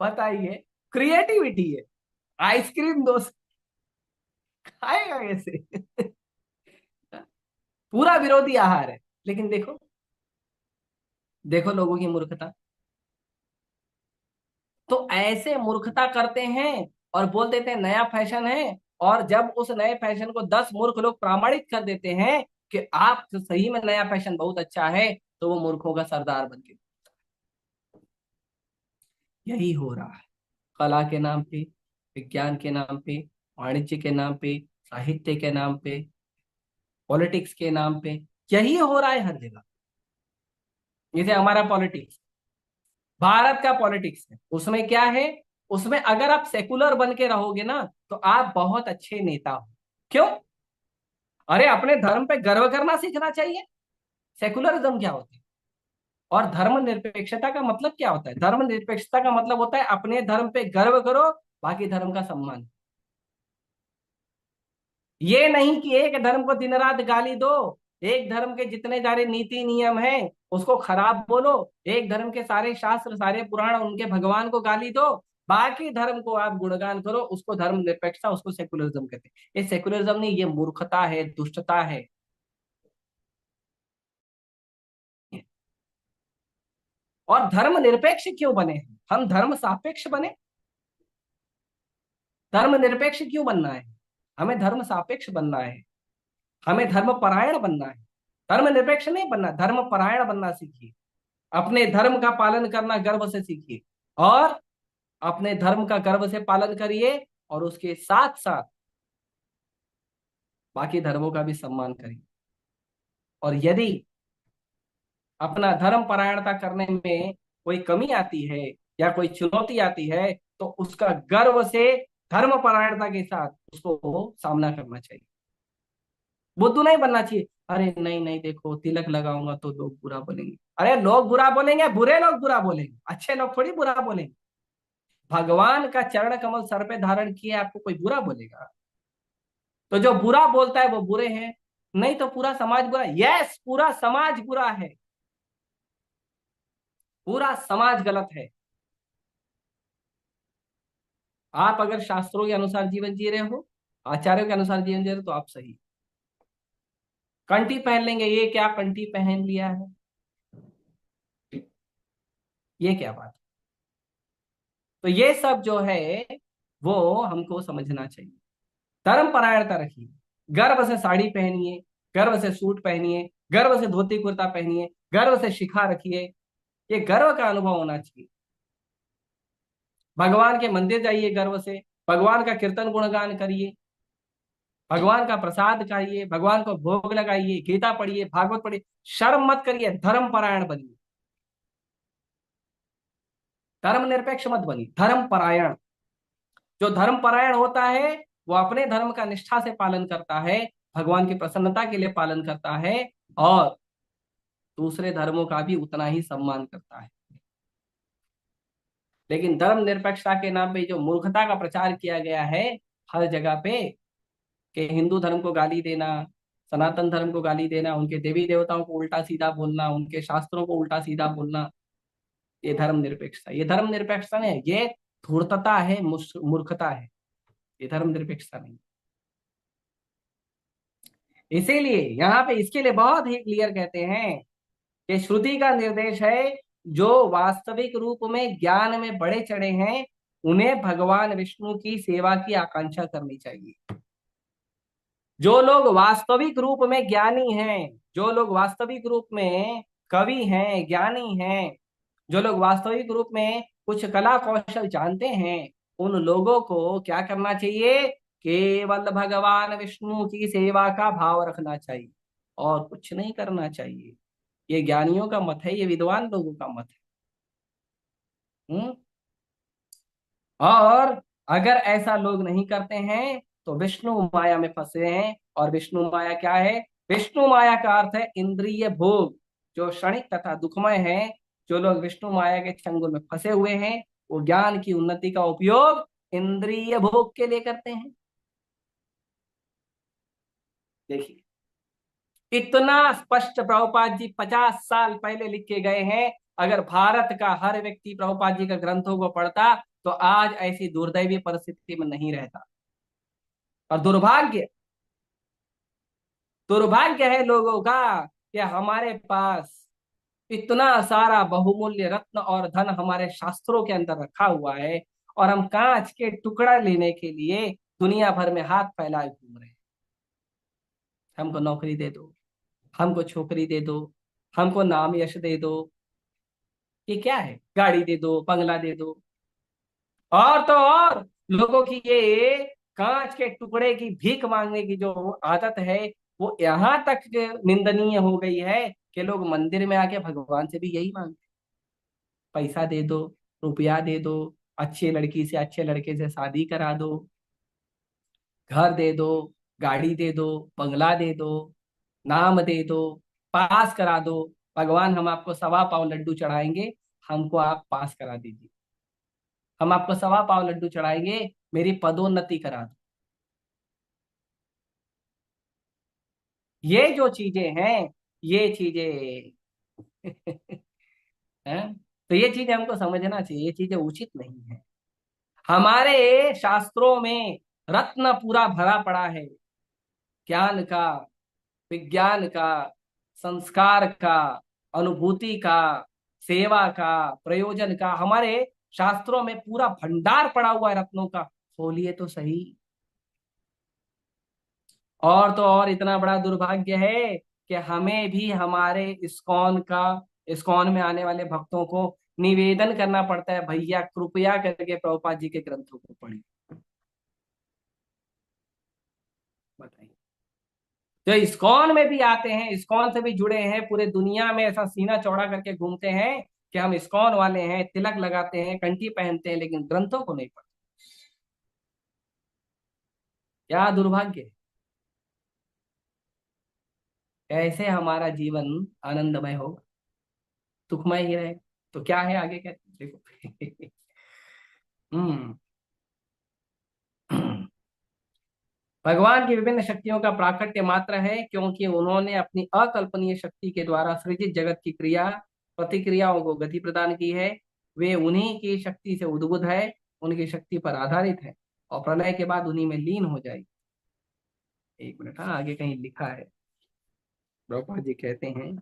बताइए, क्रिएटिविटी है। आइसक्रीम दोस्त खाएगा कैसे? पूरा विरोधी आहार है। लेकिन देखो, देखो लोगों की मूर्खता। तो ऐसे मूर्खता करते हैं और बोल देते हैं नया फैशन है। और जब उस नए फैशन को 10 मूर्ख लोग प्रमाणित कर देते हैं कि आप तो सही में नया फैशन बहुत अच्छा है, तो वो मूर्खों का सरदार बन के। यही हो रहा है कला के नाम पे, विज्ञान के नाम पे, वाणिज्य के नाम पे, साहित्य के नाम पे, पॉलिटिक्स के नाम पे। यही हो रहा है हर जगह। जैसे हमारा पॉलिटिक्स, भारत का पॉलिटिक्स है, उसमें क्या है? उसमें अगर आप सेकुलर बन के रहोगे ना, तो आप बहुत अच्छे नेता हो। क्यों? अरे अपने धर्म पे गर्व करना सीखना चाहिए। सेकुलरिज्म क्या होता है? और धर्मनिरपेक्षता का मतलब क्या होता है? धर्मनिरपेक्षता का मतलब होता है अपने धर्म पे गर्व करो, बाकी धर्म का सम्मान। ये नहीं कि एक धर्म को दिन रात गाली दो, एक धर्म के जितने सारे नीति नियम हैं उसको खराब बोलो, एक धर्म के सारे शास्त्र, सारे पुराण, उनके भगवान को गाली दो, बाकी धर्म को आप गुणगान करो। उसको धर्म निरपेक्षता, उसको सेकुलरिज्म कहते हैं। ये सेकुलरिज्म नहीं, ये मूर्खता है, दुष्टता है। और धर्म निरपेक्ष क्यों बने हैं हम? धर्म सापेक्ष बने। धर्म निरपेक्ष क्यों बनना है? हमें धर्म सापेक्ष बनना है, हमें धर्म परायण बनना है। धर्म निरपेक्ष नहीं बनना, धर्म परायण बनना सीखिए। अपने धर्म का पालन करना गर्व से सीखिए, और अपने धर्म का गर्व से पालन करिए, और उसके साथ साथ बाकी धर्मों का भी सम्मान करिए। और यदि अपना धर्म परायणता करने में कोई कमी आती है या कोई चुनौती आती है, तो उसका गर्व से धर्म परायणता के साथ उसको सामना करना चाहिए। बुद्धू नहीं बनना चाहिए। अरे नहीं नहीं, देखो तिलक लगाऊंगा तो लोग बुरा बोलेंगे। अरे लोग बुरा बोलेंगे, बुरे लोग बुरा बोलेंगे, अच्छे लोग थोड़ी बुरा बोलेंगे। भगवान का चरण कमल सर पे धारण किए आपको कोई बुरा बोलेगा? तो जो बुरा बोलता है वो बुरे हैं, नहीं तो पूरा समाज बुरा। यस, पूरा समाज बुरा है, पूरा समाज गलत है। आप अगर शास्त्रों के अनुसार जीवन जी रहे हो, आचार्यों के अनुसार जीवन जी रहे हो, तो आप सही। कंठी पहन लेंगे, ये क्या कंठी पहन लिया है, ये क्या बात? तो ये सब जो है वो हमको समझना चाहिए। धर्म परायणता रखिए, गर्व से साड़ी पहनिए, गर्व से सूट पहनिए, गर्व से धोती कुर्ता पहनिए, गर्व से शिखा रखिए। ये गर्व का अनुभव होना चाहिए। भगवान के मंदिर जाइए गर्व से, भगवान का कीर्तन गुणगान करिए, भगवान का प्रसाद खाइए, भगवान को भोग लगाइए, गीता पढ़िए, भागवत पढ़िए। शर्म मत करिए, धर्म परायण बनिए। धर्म निरपेक्ष मत बनिए, धर्म परायण। जो धर्म परायण होता है वो अपने धर्म का निष्ठा से पालन करता है, भगवान की प्रसन्नता के लिए पालन करता है, और दूसरे धर्मों का भी उतना ही सम्मान करता है। लेकिन धर्म निरपेक्षता के नाम पे जो मूर्खता का प्रचार किया गया है हर जगह पे, कि हिंदू धर्म को गाली देना, सनातन धर्म को गाली देना, उनके देवी देवताओं को उल्टा सीधा बोलना, उनके शास्त्रों को उल्टा सीधा बोलना, ये धर्म निरपेक्षता। ये धर्म निरपेक्षता नहीं है, ये धूर्तता है, मूर्खता है। ये धर्म निरपेक्षता नहीं। इसीलिए यहाँ पे इसके लिए बहुत ही क्लियर कहते हैं कि श्रुति का निर्देश है, जो वास्तविक रूप में ज्ञान में बढ़े चढ़े हैं उन्हें भगवान विष्णु की सेवा की आकांक्षा करनी चाहिए। जो लोग वास्तविक रूप में ज्ञानी हैं, जो लोग वास्तविक रूप में कवि हैं, ज्ञानी हैं, जो लोग वास्तविक रूप में कुछ कला कौशल जानते हैं, उन लोगों को क्या करना चाहिए? केवल भगवान विष्णु की सेवा का भाव रखना चाहिए, और कुछ नहीं करना चाहिए। ये ज्ञानियों का मत है, ये विद्वान लोगों का मत है। और अगर ऐसा लोग नहीं करते हैं तो विष्णु माया में फंसे हैं। और विष्णु माया क्या है? विष्णु माया का अर्थ है इंद्रिय भोग, जो क्षणिक तथा दुखमय है। जो लोग विष्णु माया के चंगुल में फंसे हुए हैं, वो ज्ञान की उन्नति का उपयोग इंद्रिय भोग के लिए करते हैं। देखिए, इतना स्पष्ट प्रभुपाद जी 50 साल पहले लिख के गए हैं, अगर भारत का हर व्यक्ति प्रभुपाद जी के ग्रंथों को पढ़ता तो आज ऐसी दुर्दैवी परिस्थिति में नहीं रहता। और दुर्भाग्य दुर्भाग्य है लोगों का कि हमारे पास इतना सारा बहुमूल्य रत्न और धन हमारे शास्त्रों के अंदर रखा हुआ है और हम कांच के टुकड़ा लेने के लिए दुनिया भर में हाथ फैलाए घूम रहे हैं। हमको नौकरी दे दो, हमको छोकरी दे दो, हमको नाम यश दे दो। ये क्या है? गाड़ी दे दो, बंगला दे दो। और तो और लोगों की ये कांच के टुकड़े की भीख मांगने की जो आदत है वो यहाँ तक निंदनीय हो गई है कि लोग मंदिर में आके भगवान से भी यही मांगते हैं, पैसा दे दो, रुपया दे दो, अच्छी लड़की से अच्छे लड़के से शादी करा दो, घर दे दो, गाड़ी दे दो, बंगला दे दो, नाम दे दो, पास करा दो। भगवान हम आपको 1.25 पाव लड्डू चढ़ाएंगे, हमको आप पास करा दीजिए। हम आपको 1.25 पाव लड्डू चढ़ाएंगे, मेरी पदोन्नति करा दो। ये जो चीजें हैं, ये चीजें हैं, तो ये चीजें हमको समझना चाहिए, ये चीजें उचित नहीं है। हमारे शास्त्रों में रत्न पूरा भरा पड़ा है, ज्ञान का, विज्ञान का, संस्कार का, अनुभूति का, सेवा का, प्रयोजन का। हमारे शास्त्रों में पूरा भंडार पड़ा हुआ है रत्नों का, खोलिए तो सही। और तो और इतना बड़ा दुर्भाग्य है कि हमें भी हमारे इस्कॉन में आने वाले भक्तों को निवेदन करना पड़ता है, भैया कृपया करके प्रभुपाद जी के ग्रंथों को पढ़िए। बताइए, जो इस्कॉन में भी आते हैं, इस्कॉन से भी जुड़े हैं, पूरे दुनिया में ऐसा सीना चौड़ा करके घूमते हैं कि हम इस्कॉन वाले हैं, तिलक लगाते हैं, कंठी पहनते हैं, लेकिन ग्रंथों को नहीं पढ़ते। क्या दुर्भाग्य है। ऐसे हमारा जीवन आनंदमय होगा, सुखमय ही रहेगा। तो क्या है आगे, क्या देखो हम्म भगवान की विभिन्न शक्तियों का प्राकट्य मात्र है, क्योंकि उन्होंने अपनी अकल्पनीय शक्ति के द्वारा सृजित जगत की क्रिया प्रतिक्रियाओं को गति प्रदान की है। वे उन्हीं की शक्ति से उद्भुत है, उनकी शक्ति पर आधारित है और प्रलय के बाद उन्हीं में लीन हो जाएगी। एक मिनट, हाँ आगे कहीं लिखा है, प्रभुपाद जी कहते हैं,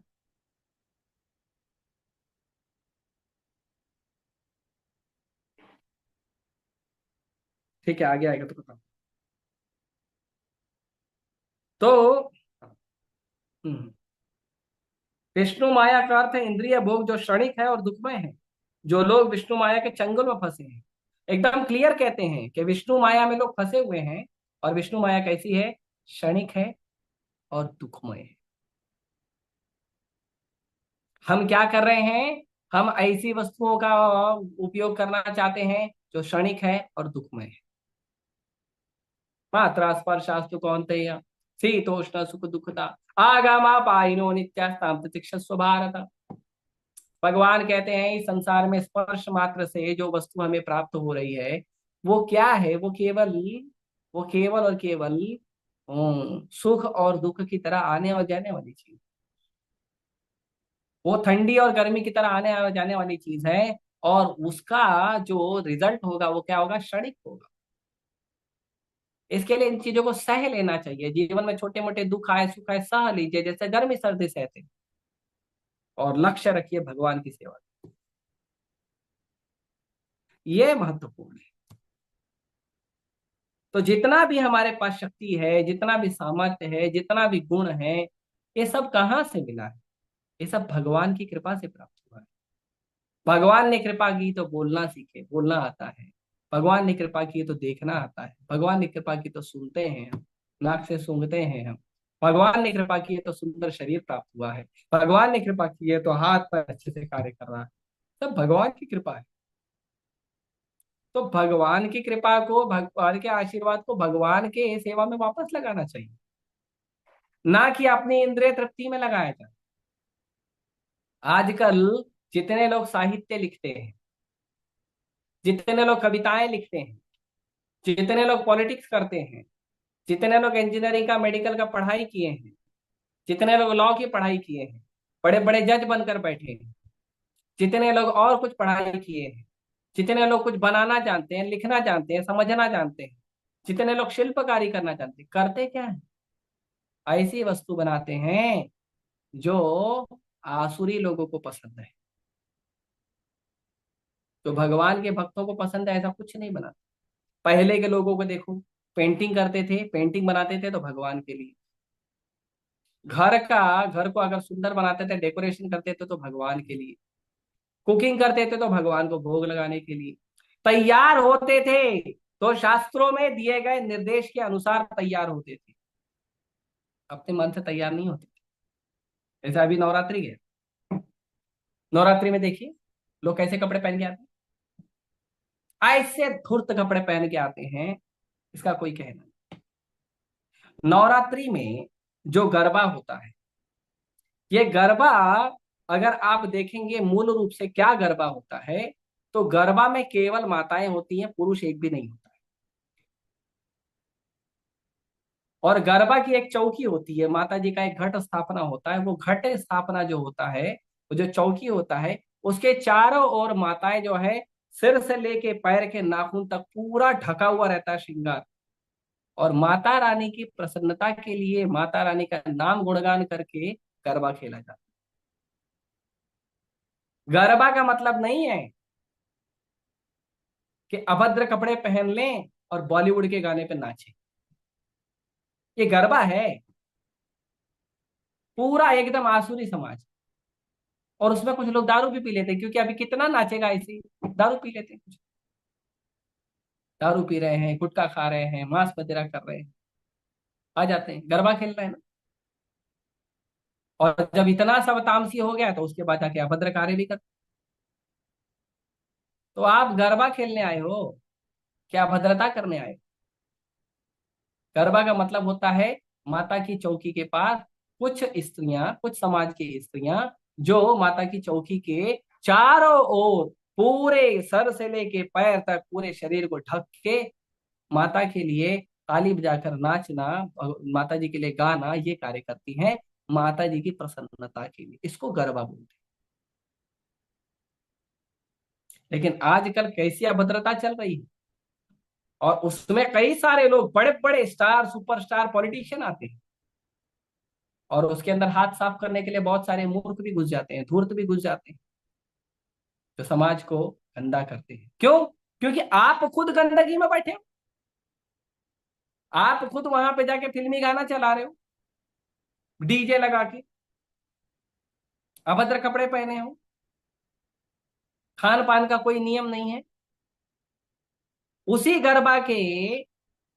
ठीक है आगे आएगा तो बताओ। तो हम्म, विष्णु माया का अर्थ है इंद्रिय भोग, जो क्षणिक है और दुखमय है। जो लोग विष्णु माया के चंगुल में फंसे हैं, एकदम क्लियर कहते हैं कि विष्णु माया में लोग फंसे हुए हैं। और विष्णु माया कैसी है? क्षणिक है और दुखमय है। हम क्या कर रहे हैं? हम ऐसी वस्तुओं का उपयोग करना चाहते हैं जो क्षणिक है और दुखमय है। मात्रा स्पर्शास्तु कौन्तेय शीतोष्ण सुख दुखता आगामा पाइनो नित्यास्ताम प्रतीक्षस्व भारत। भगवान कहते हैं इस संसार में स्पर्श मात्र से जो वस्तु हमें प्राप्त हो रही है वो क्या है? वो केवल और केवल सुख और दुख की तरह आने और जाने वाली चीज। वो ठंडी और गर्मी की तरह आने और जाने वाली चीज है, और उसका जो रिजल्ट होगा वो क्या होगा? क्षणिक होगा। इसके लिए इन चीजों को सह लेना चाहिए। जीवन में छोटे मोटे दुख आए सुख आए सह लीजिए, जैसे गर्मी सर्दी सहते हैं, और लक्ष्य रखिए भगवान की सेवा। ये महत्वपूर्ण है। तो जितना भी हमारे पास शक्ति है, जितना भी सामर्थ्य है, जितना भी गुण है, ये सब कहाँ से मिला है? ये सब भगवान की कृपा से प्राप्त हुआ है। भगवान ने कृपा की तो बोलना सीखे, बोलना आता है। भगवान ने कृपा की तो देखना आता है। भगवान ने कृपा की तो सुनते हैं हम, नाक से सूंघते हैं हम। भगवान ने कृपा की है तो सुंदर शरीर प्राप्त हुआ है। भगवान ने कृपा की है तो हाथ पर अच्छे से कार्य कर रहा है। सब भगवान की कृपा है। तो भगवान की कृपा को, भगवान के आशीर्वाद को भगवान के सेवा में वापस लगाना चाहिए, ना कि अपनी इंद्रिय तृप्ति में लगाया जाए। आजकल जितने लोग साहित्य लिखते हैं, जितने लोग कविताएं लिखते हैं, जितने लोग पॉलिटिक्स करते हैं, जितने लोग इंजीनियरिंग का मेडिकल का पढ़ाई किए हैं, जितने लोग लॉ की पढ़ाई किए हैं, बड़े बड़े जज बनकर बैठे हैं, जितने लोग और कुछ पढ़ाई किए हैं, जितने लोग कुछ बनाना जानते हैं, लिखना जानते हैं, समझना जानते हैं, जितने लोग शिल्पकारी करना जानते हैं, करते क्या है? ऐसी वस्तु बनाते हैं जो आसुरी लोगों को पसंद है। तो भगवान के भक्तों को पसंद है ऐसा कुछ नहीं बनाते। पहले के लोगों को देखो, पेंटिंग करते थे, पेंटिंग बनाते थे तो भगवान के लिए। घर को अगर सुंदर बनाते थे, डेकोरेशन करते थे तो भगवान के लिए। कुकिंग करते थे तो भगवान को भोग लगाने के लिए। तैयार होते थे तो शास्त्रों में दिए गए निर्देश के अनुसार तैयार होते थे, अपने मन से तैयार नहीं होते थे। जैसे अभी नवरात्रि है, नवरात्रि में देखिए लोग कैसे कपड़े पहन के आते हैं, ऐसे धूर्त कपड़े पहन के आते हैं, इसका कोई कहना नहीं। नवरात्रि में जो गरबा होता है, ये गरबा अगर आप देखेंगे मूल रूप से क्या गरबा होता है, तो गरबा में केवल माताएं होती हैं, पुरुष एक भी नहीं होता है। और गरबा की एक चौकी होती है, माता जी का एक घट स्थापना होता है। वो घट स्थापना जो होता है, वो जो चौकी होता है, उसके चारों ओर माताएं जो है, सिर से लेके पैर के नाखून तक पूरा ढका हुआ रहता है श्रृंगार। और माता रानी की प्रसन्नता के लिए माता रानी का नाम गुणगान करके गरबा खेला जाता है। गरबा का मतलब नहीं है कि अभद्र कपड़े पहन लें और बॉलीवुड के गाने पे नाचें। ये गरबा है पूरा एकदम आसुरी समाज। और उसमें कुछ लोग दारू भी पी लेते हैं, क्योंकि अभी कितना नाचेगा ऐसे ही, दारू पी लेते हैं कुछ। दारू पी रहे हैं, गुटखा खा रहे हैं, मांस मदिरा कर रहे हैं, आ जाते हैं, गरबा खेल रहे हैं ना। और जब इतना सब तामसी हो गया तो उसके बाद जाके अभद्र कार्य भी कर। तो आप गरबा खेलने आए हो, क्या भद्रता करने आए? गरबा का मतलब होता है माता की चौकी के पास कुछ स्त्रियां, कुछ समाज की स्त्रियां, जो माता की चौकी के चारों ओर पूरे सर से लेके पैर तक पूरे शरीर को ढक के माता के लिए ताली बजाकर नाचना, माता जी के लिए गाना, ये कार्य करती हैं माता जी की प्रसन्नता के लिए। इसको गरबा बोलते हैं। लेकिन आजकल कैसी अभद्रता चल रही है, और उसमें कई सारे लोग, बड़े बड़े स्टार, सुपरस्टार, पॉलिटिशियन आते हैं, और उसके अंदर हाथ साफ करने के लिए बहुत सारे मूर्ख भी घुस जाते हैं, धूर्त भी घुस जाते हैं, जो समाज को गंदा करते हैं। क्यों? क्योंकि आप खुद गंदगी में बैठे हो, आप खुद वहां पे जाके फिल्मी गाना चला रहे हो डीजे लगा के, अभद्र कपड़े पहने हो, खान पान का कोई नियम नहीं है। उसी गरबा के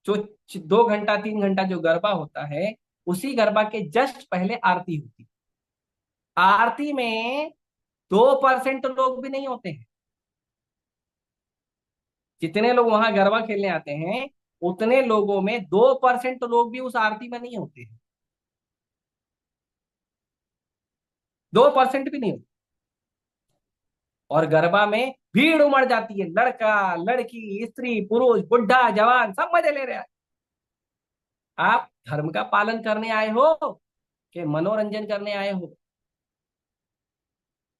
जो 2 घंटा 3 घंटा जो गरबा होता है, उसी गरबा के जस्ट पहले आरती होती है। आरती में 2% लोग भी नहीं होते हैं। जितने लोग वहां गरबा खेलने आते हैं, उतने लोगों में 2% लोग भी उस आरती में नहीं होते हैं। 2% भी नहीं होते। और गरबा में भीड़ उमड़ जाती है, लड़का लड़की स्त्री पुरुष बुढ़ा जवान सब मजे ले रहे हैं। आप धर्म का पालन करने आए हो कि मनोरंजन करने आए हो?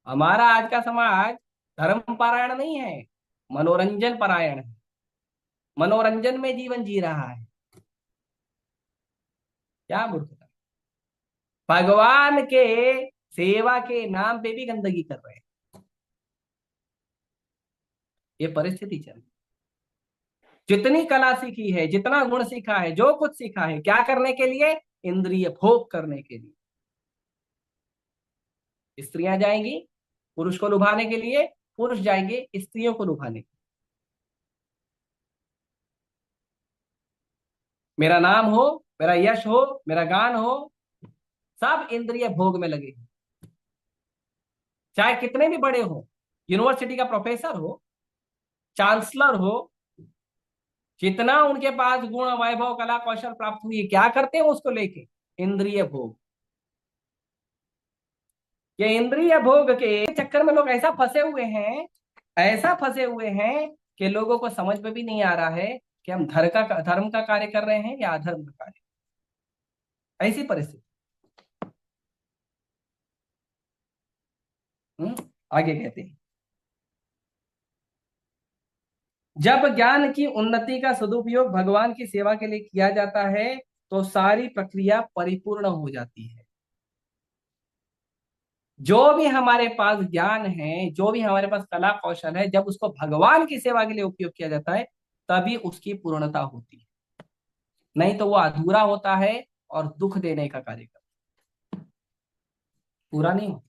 हमारा आज का समाज धर्म पारायण नहीं है, मनोरंजन परायण है। मनोरंजन में जीवन जी रहा है। क्या मूर्खता! भगवान के सेवा के नाम पे भी गंदगी कर रहे हैं। ये परिस्थिति चल रही। जितनी कला सीखी है, जितना गुण सीखा है, जो कुछ सीखा है, क्या करने के लिए? इंद्रिय भोग करने के लिए। स्त्रियां जाएंगी पुरुष को लुभाने के लिए, पुरुष जाएंगे स्त्रियों को लुभाने के लिए। मेरा नाम हो, मेरा यश हो, मेरा गान हो, सब इंद्रिय भोग में लगे। चाहे कितने भी बड़े हो, यूनिवर्सिटी का प्रोफेसर हो, चांसलर हो, जितना उनके पास गुण वैभव कला कौशल प्राप्त हुई, क्या करते हैं उसको लेके? इंद्रिय भोग। ये इंद्रिय भोग के चक्कर में लोग ऐसा फंसे हुए हैं, ऐसा फंसे हुए हैं कि लोगों को समझ में भी नहीं आ रहा है कि हम धर्म का कार्य कर रहे हैं या अधर्म का कार्य। ऐसी परिस्थिति। आगे कहते हैं, जब ज्ञान की उन्नति का सदुपयोग भगवान की सेवा के लिए किया जाता है तो सारी प्रक्रिया परिपूर्ण हो जाती है। जो भी हमारे पास ज्ञान है, जो भी हमारे पास कला कौशल है, जब उसको भगवान की सेवा के लिए उपयोग किया जाता है तभी उसकी पूर्णता होती है, नहीं तो वो अधूरा होता है और दुख देने का कार्य करता है, पूरा नहीं होता।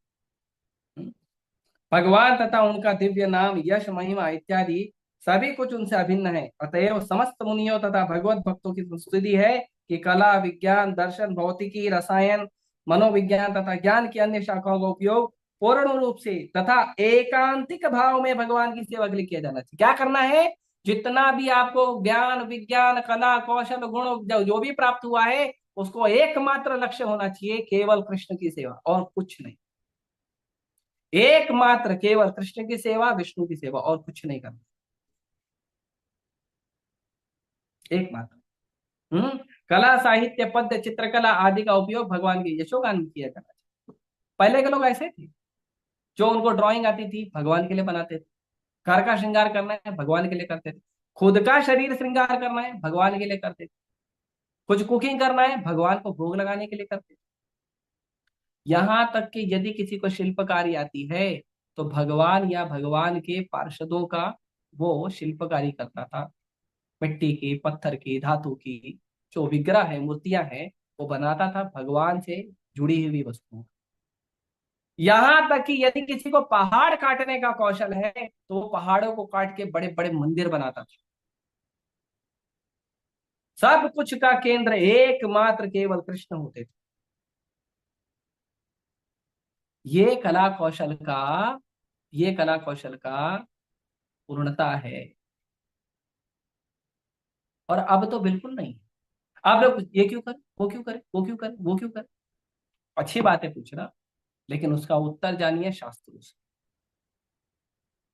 भगवान तथा उनका दिव्य नाम, यश, महिमा इत्यादि सभी कुछ उनसे अभिन्न है। अतएव समस्त मुनियों तथा भगवत भक्तों की स्तुति है कि कला, विज्ञान, दर्शन, भौतिकी, रसायन, मनोविज्ञान तथा ज्ञान की अन्य शाखाओं का उपयोग पूर्ण रूप से तथा एकांतिक भाव में भगवान की सेवा के लिए किया जाना चाहिए। क्या करना है? जितना भी आपको ज्ञान, विज्ञान, कला, कौशल, गुण जो भी प्राप्त हुआ है, उसको एकमात्र लक्ष्य होना चाहिए, केवल कृष्ण की सेवा और कुछ नहीं। एकमात्र केवल कृष्ण की सेवा, विष्णु की सेवा, और कुछ नहीं करना, एकमात्र। कला, साहित्य, पद्य, चित्रकला आदि का उपयोग भगवान के यशोगान में किया जाना चाहिए। पहले के लोग ऐसे थे, जो उनको ड्राइंग आती थी भगवान के लिए बनाते थे, घर का श्रृंगार करना है भगवान के लिए करते थे, खुद का शरीर श्रृंगार करना है भगवान के लिए करते थे, कुछ कुकिंग करना है भगवान को भोग लगाने के लिए करते थे। यहां तक कि यदि किसी को शिल्पकारी आती है तो भगवान या भगवान के पार्षदों का वो शिल्पकारी करता था। मिट्टी की, पत्थर की, धातु की जो विग्रह है, मूर्तियां हैं, वो बनाता था भगवान से जुड़ी हुई वस्तुओं। यहां तक कि यदि किसी को पहाड़ काटने का कौशल है तो वो पहाड़ों को काट के बड़े बड़े मंदिर बनाता था। सब कुछ का केंद्र एकमात्र केवल कृष्ण होते थे। ये कला कौशल का ये कला कौशल का पूर्णता है। और अब तो बिल्कुल नहीं। अब लोग ये क्यों करे, वो क्यों करे, वो क्यों करे, वो क्यों करे, अच्छी बात है पूछना, लेकिन उसका उत्तर जानिए शास्त्रों से।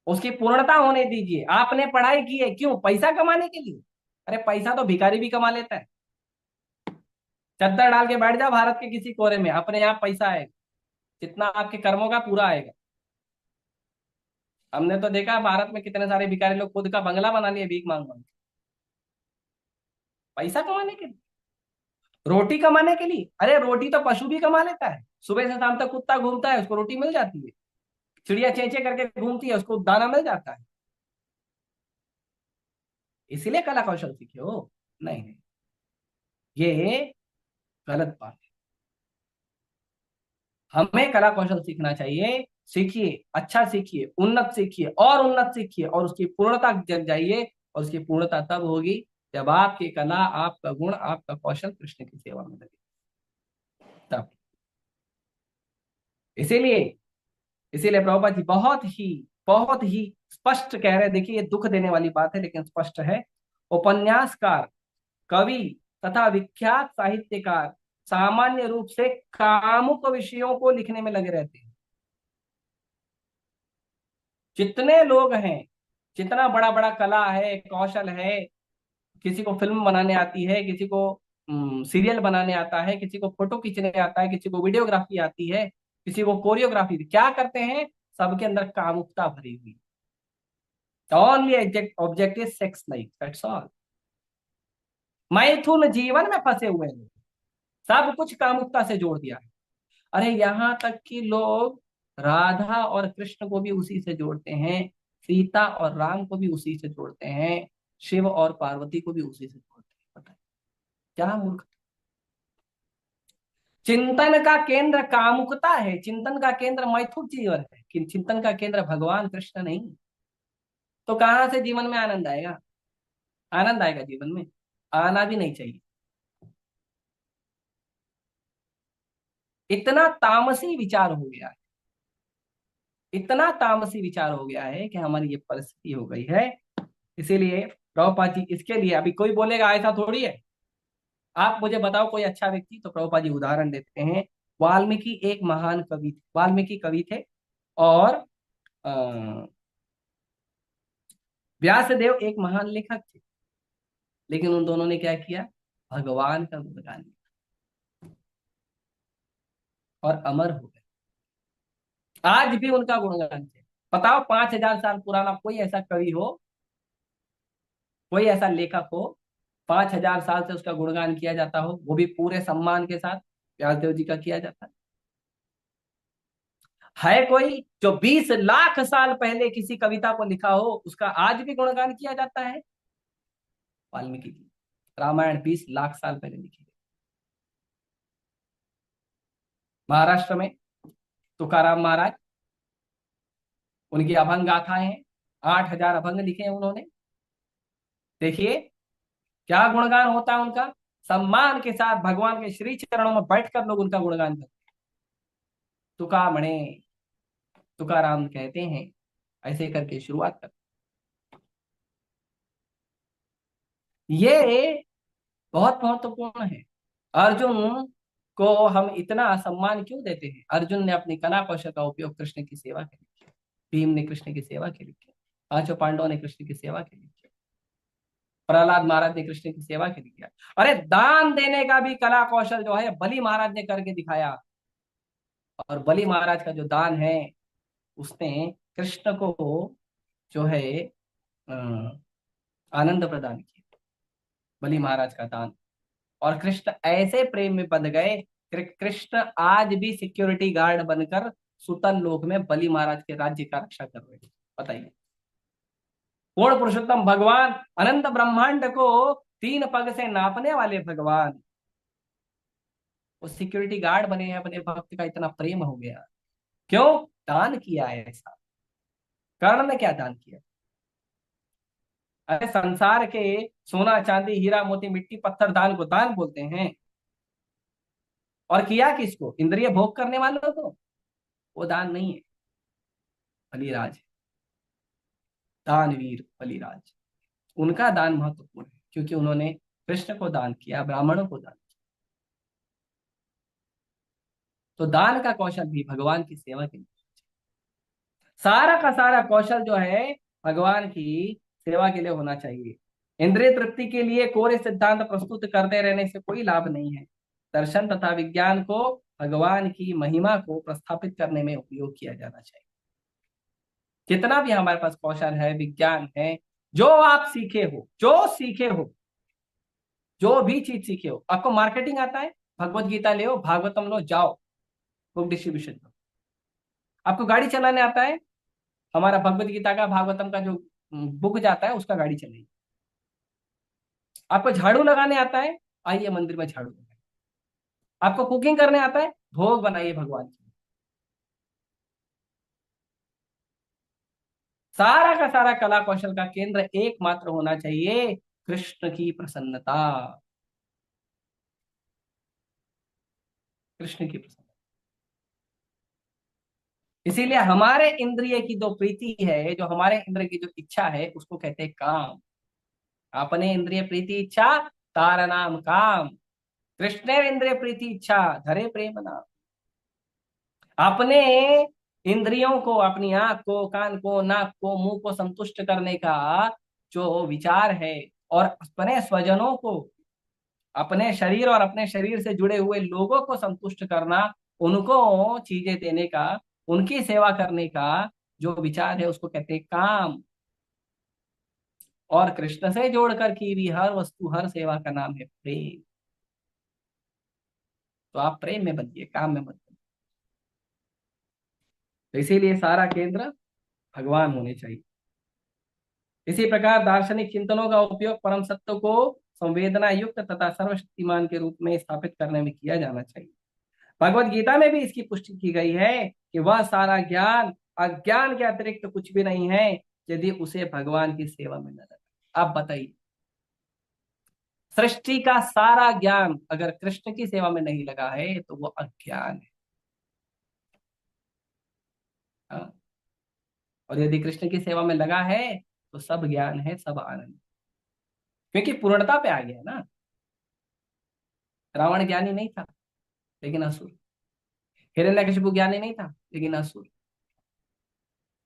उसकी पूर्णता होने दीजिए। आपने पढ़ाई की है क्यों? पैसा कमाने के लिए? अरे पैसा तो भिखारी भी कमा लेता है। चद्दर डाल के बैठ जाओ भारत के किसी कोने में, अपने आप पैसा आएगा, जितना आपके कर्मों का पूरा आएगा। हमने तो देखा भारत में कितने सारे भिखारी लोग खुद का बंगला बना लिए भीख मांग मांग के। पैसा कमाने के लिए, रोटी कमाने के लिए। अरे रोटी तो पशु भी कमा लेता है, सुबह से शाम तक कुत्ता घूमता है, उसको रोटी मिल जाती है। चिड़िया चेंचे करके घूमती है, उसको दाना मिल जाता है। इसीलिए कला कौशल सीखे हो? नहीं नहीं, ये गलत बात है। हमें कला कौशल सीखना चाहिए। सीखिए, अच्छा सीखिए, उन्नत सीखिए और उन्नत सीखिए और उसकी पूर्णता जग जाइए। और उसकी पूर्णता तब होगी जब आपकी कला, आपका गुण, आपका कौशल कृष्ण की सेवा में लगे, तब। इसीलिए इसीलिए प्रभुपाद जी बहुत ही स्पष्ट कह रहे हैं। देखिए, ये दुख देने वाली बात है लेकिन स्पष्ट है। उपन्यासकार, कवि तथा विख्यात साहित्यकार सामान्य रूप से कामुक विषयों को लिखने में लगे रहते हैं। जितने लोग हैं, जितना बड़ा बड़ा कला है, कौशल है, किसी को फिल्म बनाने आती है, किसी को सीरियल बनाने आता है, किसी को फोटो खींचने आता है, किसी को वीडियोग्राफी आती है, किसी को कोरियोग्राफी, क्या करते हैं? सबके अंदर कामुकता भरी हुई। Only object is sex life, that's all. मैथुन जीवन में फंसे हुए हैं, सब कुछ कामुकता से जोड़ दिया है। अरे यहां तक कि लोग राधा और कृष्ण को भी उसी से जोड़ते हैं, सीता और राम को भी उसी से जोड़ते हैं, शिव और पार्वती को भी उसी से जोड़ते हैं। पता है क्या मूर्ख! चिंतन का केंद्र कामुकता है, चिंतन का केंद्र मैथुन जीवन है, कि चिंतन का केंद्र भगवान कृष्ण नहीं। तो कहां से जीवन में आनंद आएगा? आनंद आएगा जीवन में? आना भी नहीं चाहिए। इतना तामसी विचार हो गया है, इतना तामसी विचार हो गया है कि हमारी ये परिस्थिति हो गई है। इसीलिए प्रभुपाद जी, इसके लिए अभी कोई बोलेगा ऐसा थोड़ी है। आप मुझे बताओ कोई अच्छा व्यक्ति, तो प्रभुपाद जी उदाहरण देते हैं। वाल्मीकि एक महान कवि थे, वाल्मीकि कवि थे, और अ, व्यासदेव एक महान लेखक थे। लेकिन उन दोनों ने क्या किया? भगवान का गुणगान किया और अमर हो गए। आज भी उनका गुणगान किया। बताओ 5,000 साल पुराना कोई ऐसा कवि हो, कोई ऐसा लेखक हो, 5,000 साल से उसका गुणगान किया जाता हो, वो भी पूरे सम्मान के साथ व्यासदेव जी का किया जाता है कोई जो 20 लाख साल पहले किसी कविता को लिखा हो उसका आज भी गुणगान किया जाता है? वाल्मीकि जी, रामायण 20 लाख साल पहले लिखी गई। महाराष्ट्र में तुकाराम महाराज, उनकी अभंग गाथाएं हैं, 8,000 अभंग लिखे हैं उन्होंने। देखिए क्या गुणगान होता है उनका, सम्मान के साथ भगवान के श्री चरणों में बैठकर लोग उनका गुणगान करते हैं। तुकामणे, तुकाराम कहते हैं, ऐसे करके शुरुआत करते। ये बहुत महत्वपूर्ण है। अर्जुन को हम इतना सम्मान क्यों देते हैं? अर्जुन ने अपनी कला कौशल का उपयोग कृष्ण की सेवा के लिए किया, भीम ने कृष्ण की सेवा के लिए किया, पांचों पांडवों ने कृष्ण की सेवा के लिए किया, प्रहलाद महाराज ने कृष्ण की सेवा के लिए किया। अरे दान देने का भी कला कौशल जो है बलि महाराज ने करके दिखाया। और बलि महाराज का जो दान है, उसने कृष्ण को जो है अ, आनंद प्रदान किया, बलि महाराज का दान। और कृष्ण ऐसे प्रेम में बंध गए, कृष्ण आज भी सिक्योरिटी गार्ड बनकर सुतल लोक में बलि महाराज के राज्य का रक्षा कर रहे हैं। बताइए, पूर्ण पुरुषोत्तम भगवान, अनंत ब्रह्मांड को 3 पग से नापने वाले भगवान, वो सिक्योरिटी गार्ड बने हैं। अपने भक्त का इतना प्रेम हो गया, क्यों? दान किया है ऐसा। कर्ण ने क्या दान किया? अरे संसार के सोना चांदी हीरा मोती मिट्टी पत्थर दान को दान बोलते हैं। और किया किसको? इंद्रिय भोग करने वालों को? वो दान नहीं है, बलिराज, दानवीर बलिराज, उनका दान महत्वपूर्ण है, क्योंकि उन्होंने कृष्ण को दान किया, ब्राह्मणों को दान किया। तो दान का कौशल भी भगवान की सेवा के लिए, सारा का सारा कौशल जो है भगवान की सेवा के लिए होना चाहिए। इंद्रिय तृप्ति के लिए कोरे सिद्धांत प्रस्तुत करते रहने से कोई लाभ नहीं है। दर्शन तथा विज्ञान को भगवान की महिमा को प्रस्थापित करने में उपयोग किया जाना चाहिए। जितना भी हमारे पास कौशल है, विज्ञान है, जो आप सीखे हो, जो सीखे हो, जो भी चीज सीखे हो, आपको मार्केटिंग आता है, भगवत गीता ले, भागवतम लो, जाओ बुक डिस्ट्रीब्यूशन करो। आपको गाड़ी चलाने आता है, हमारा भगवत गीता का भागवतम का जो बुक जाता है उसका गाड़ी चलाइए। आपको झाड़ू लगाने आता है, आइए मंदिर में झाड़ू लगाइए। आपको कुकिंग करने आता है, भोग बनाइए भगवान की। सारा का सारा कला कौशल का केंद्र एकमात्र होना चाहिए, कृष्ण की प्रसन्नता, कृष्ण की प्रसन्नता। इसीलिए हमारे इंद्रिय की जो प्रीति है, जो हमारे इंद्रिय की जो इच्छा है, उसको कहते हैं काम। अपने इंद्रिय प्रीति इच्छा तार नाम काम, कृष्ण इंद्रिय प्रीति इच्छा धरे प्रेम नाम। अपने इंद्रियों को, अपनी आंख को, कान को, नाक को, मुंह को संतुष्ट करने का जो विचार है, और अपने स्वजनों को, अपने शरीर और अपने शरीर से जुड़े हुए लोगों को संतुष्ट करना, उनको चीजें देने का, उनकी सेवा करने का जो विचार है, उसको कहते हैं काम। और कृष्ण से जोड़कर की भी हर वस्तु, हर सेवा का नाम है प्रेम। तो आप प्रेम में बनिए, काम में मत बनिए। तो इसीलिए सारा केंद्र भगवान होने चाहिए। इसी प्रकार दार्शनिक चिंतनों का उपयोग परम सत्य को संवेदना युक्त तथा सर्वशक्तिमान के रूप में स्थापित करने में किया जाना चाहिए। भगवत गीता में भी इसकी पुष्टि की गई है कि वह सारा ज्ञान अज्ञान के अतिरिक्त कुछ भी नहीं है, यदि उसे भगवान की सेवा में न लगा। आप बताइए, सृष्टि का सारा ज्ञान अगर कृष्ण की सेवा में नहीं लगा है तो वो अज्ञान है। हाँ? और यदि कृष्ण की सेवा में लगा है तो सब ज्ञान है, सब आनंद, क्योंकि पूर्णता पे आ गया ना। रावण ज्ञानी नहीं था लेकिन असुर, हिरण्यकशिपु ज्ञानी नहीं था लेकिन असुर,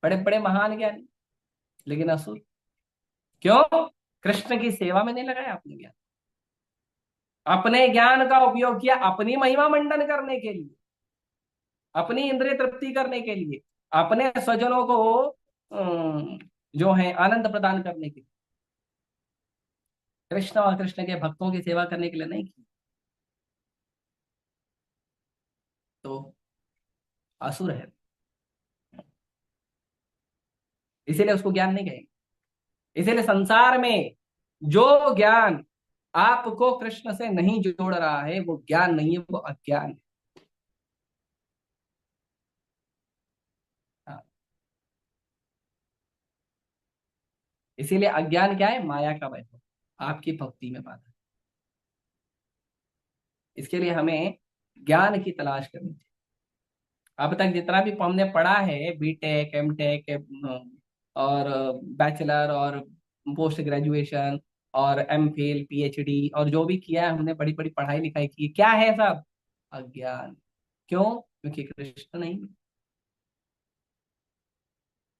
बड़े बड़े महान ज्ञानी लेकिन असुर। क्यों? कृष्ण की सेवा में नहीं लगाया अपने ज्ञान, अपने ज्ञान का उपयोग किया अपनी महिमा मंडन करने के लिए, अपनी इंद्रिय तृप्ति करने के लिए, अपने स्वजनों को जो है आनंद प्रदान करने के लिए, कृष्ण और कृष्ण के भक्तों की सेवा करने के लिए नहीं की, तो असुर है, इसीलिए उसको ज्ञान नहीं कहेंगे। इसीलिए संसार में जो ज्ञान आपको कृष्ण से नहीं जोड़ रहा है वो ज्ञान नहीं है, वो अज्ञान है। हाँ, इसीलिए अज्ञान क्या है? माया का वैभव, आपकी भक्ति में बाधा। इसके लिए हमें ज्ञान की तलाश करनी चाहिए। अब तक जितना भी हमने पढ़ा है, बीटेक, एमटेक और बैचलर और पोस्ट ग्रेजुएशन और एमफिल, पीएचडी और जो भी किया है हमने, बड़ी बड़ी पढ़ाई लिखाई की, क्या है सब? अज्ञान। क्यों? क्योंकि कृष्ण नहीं।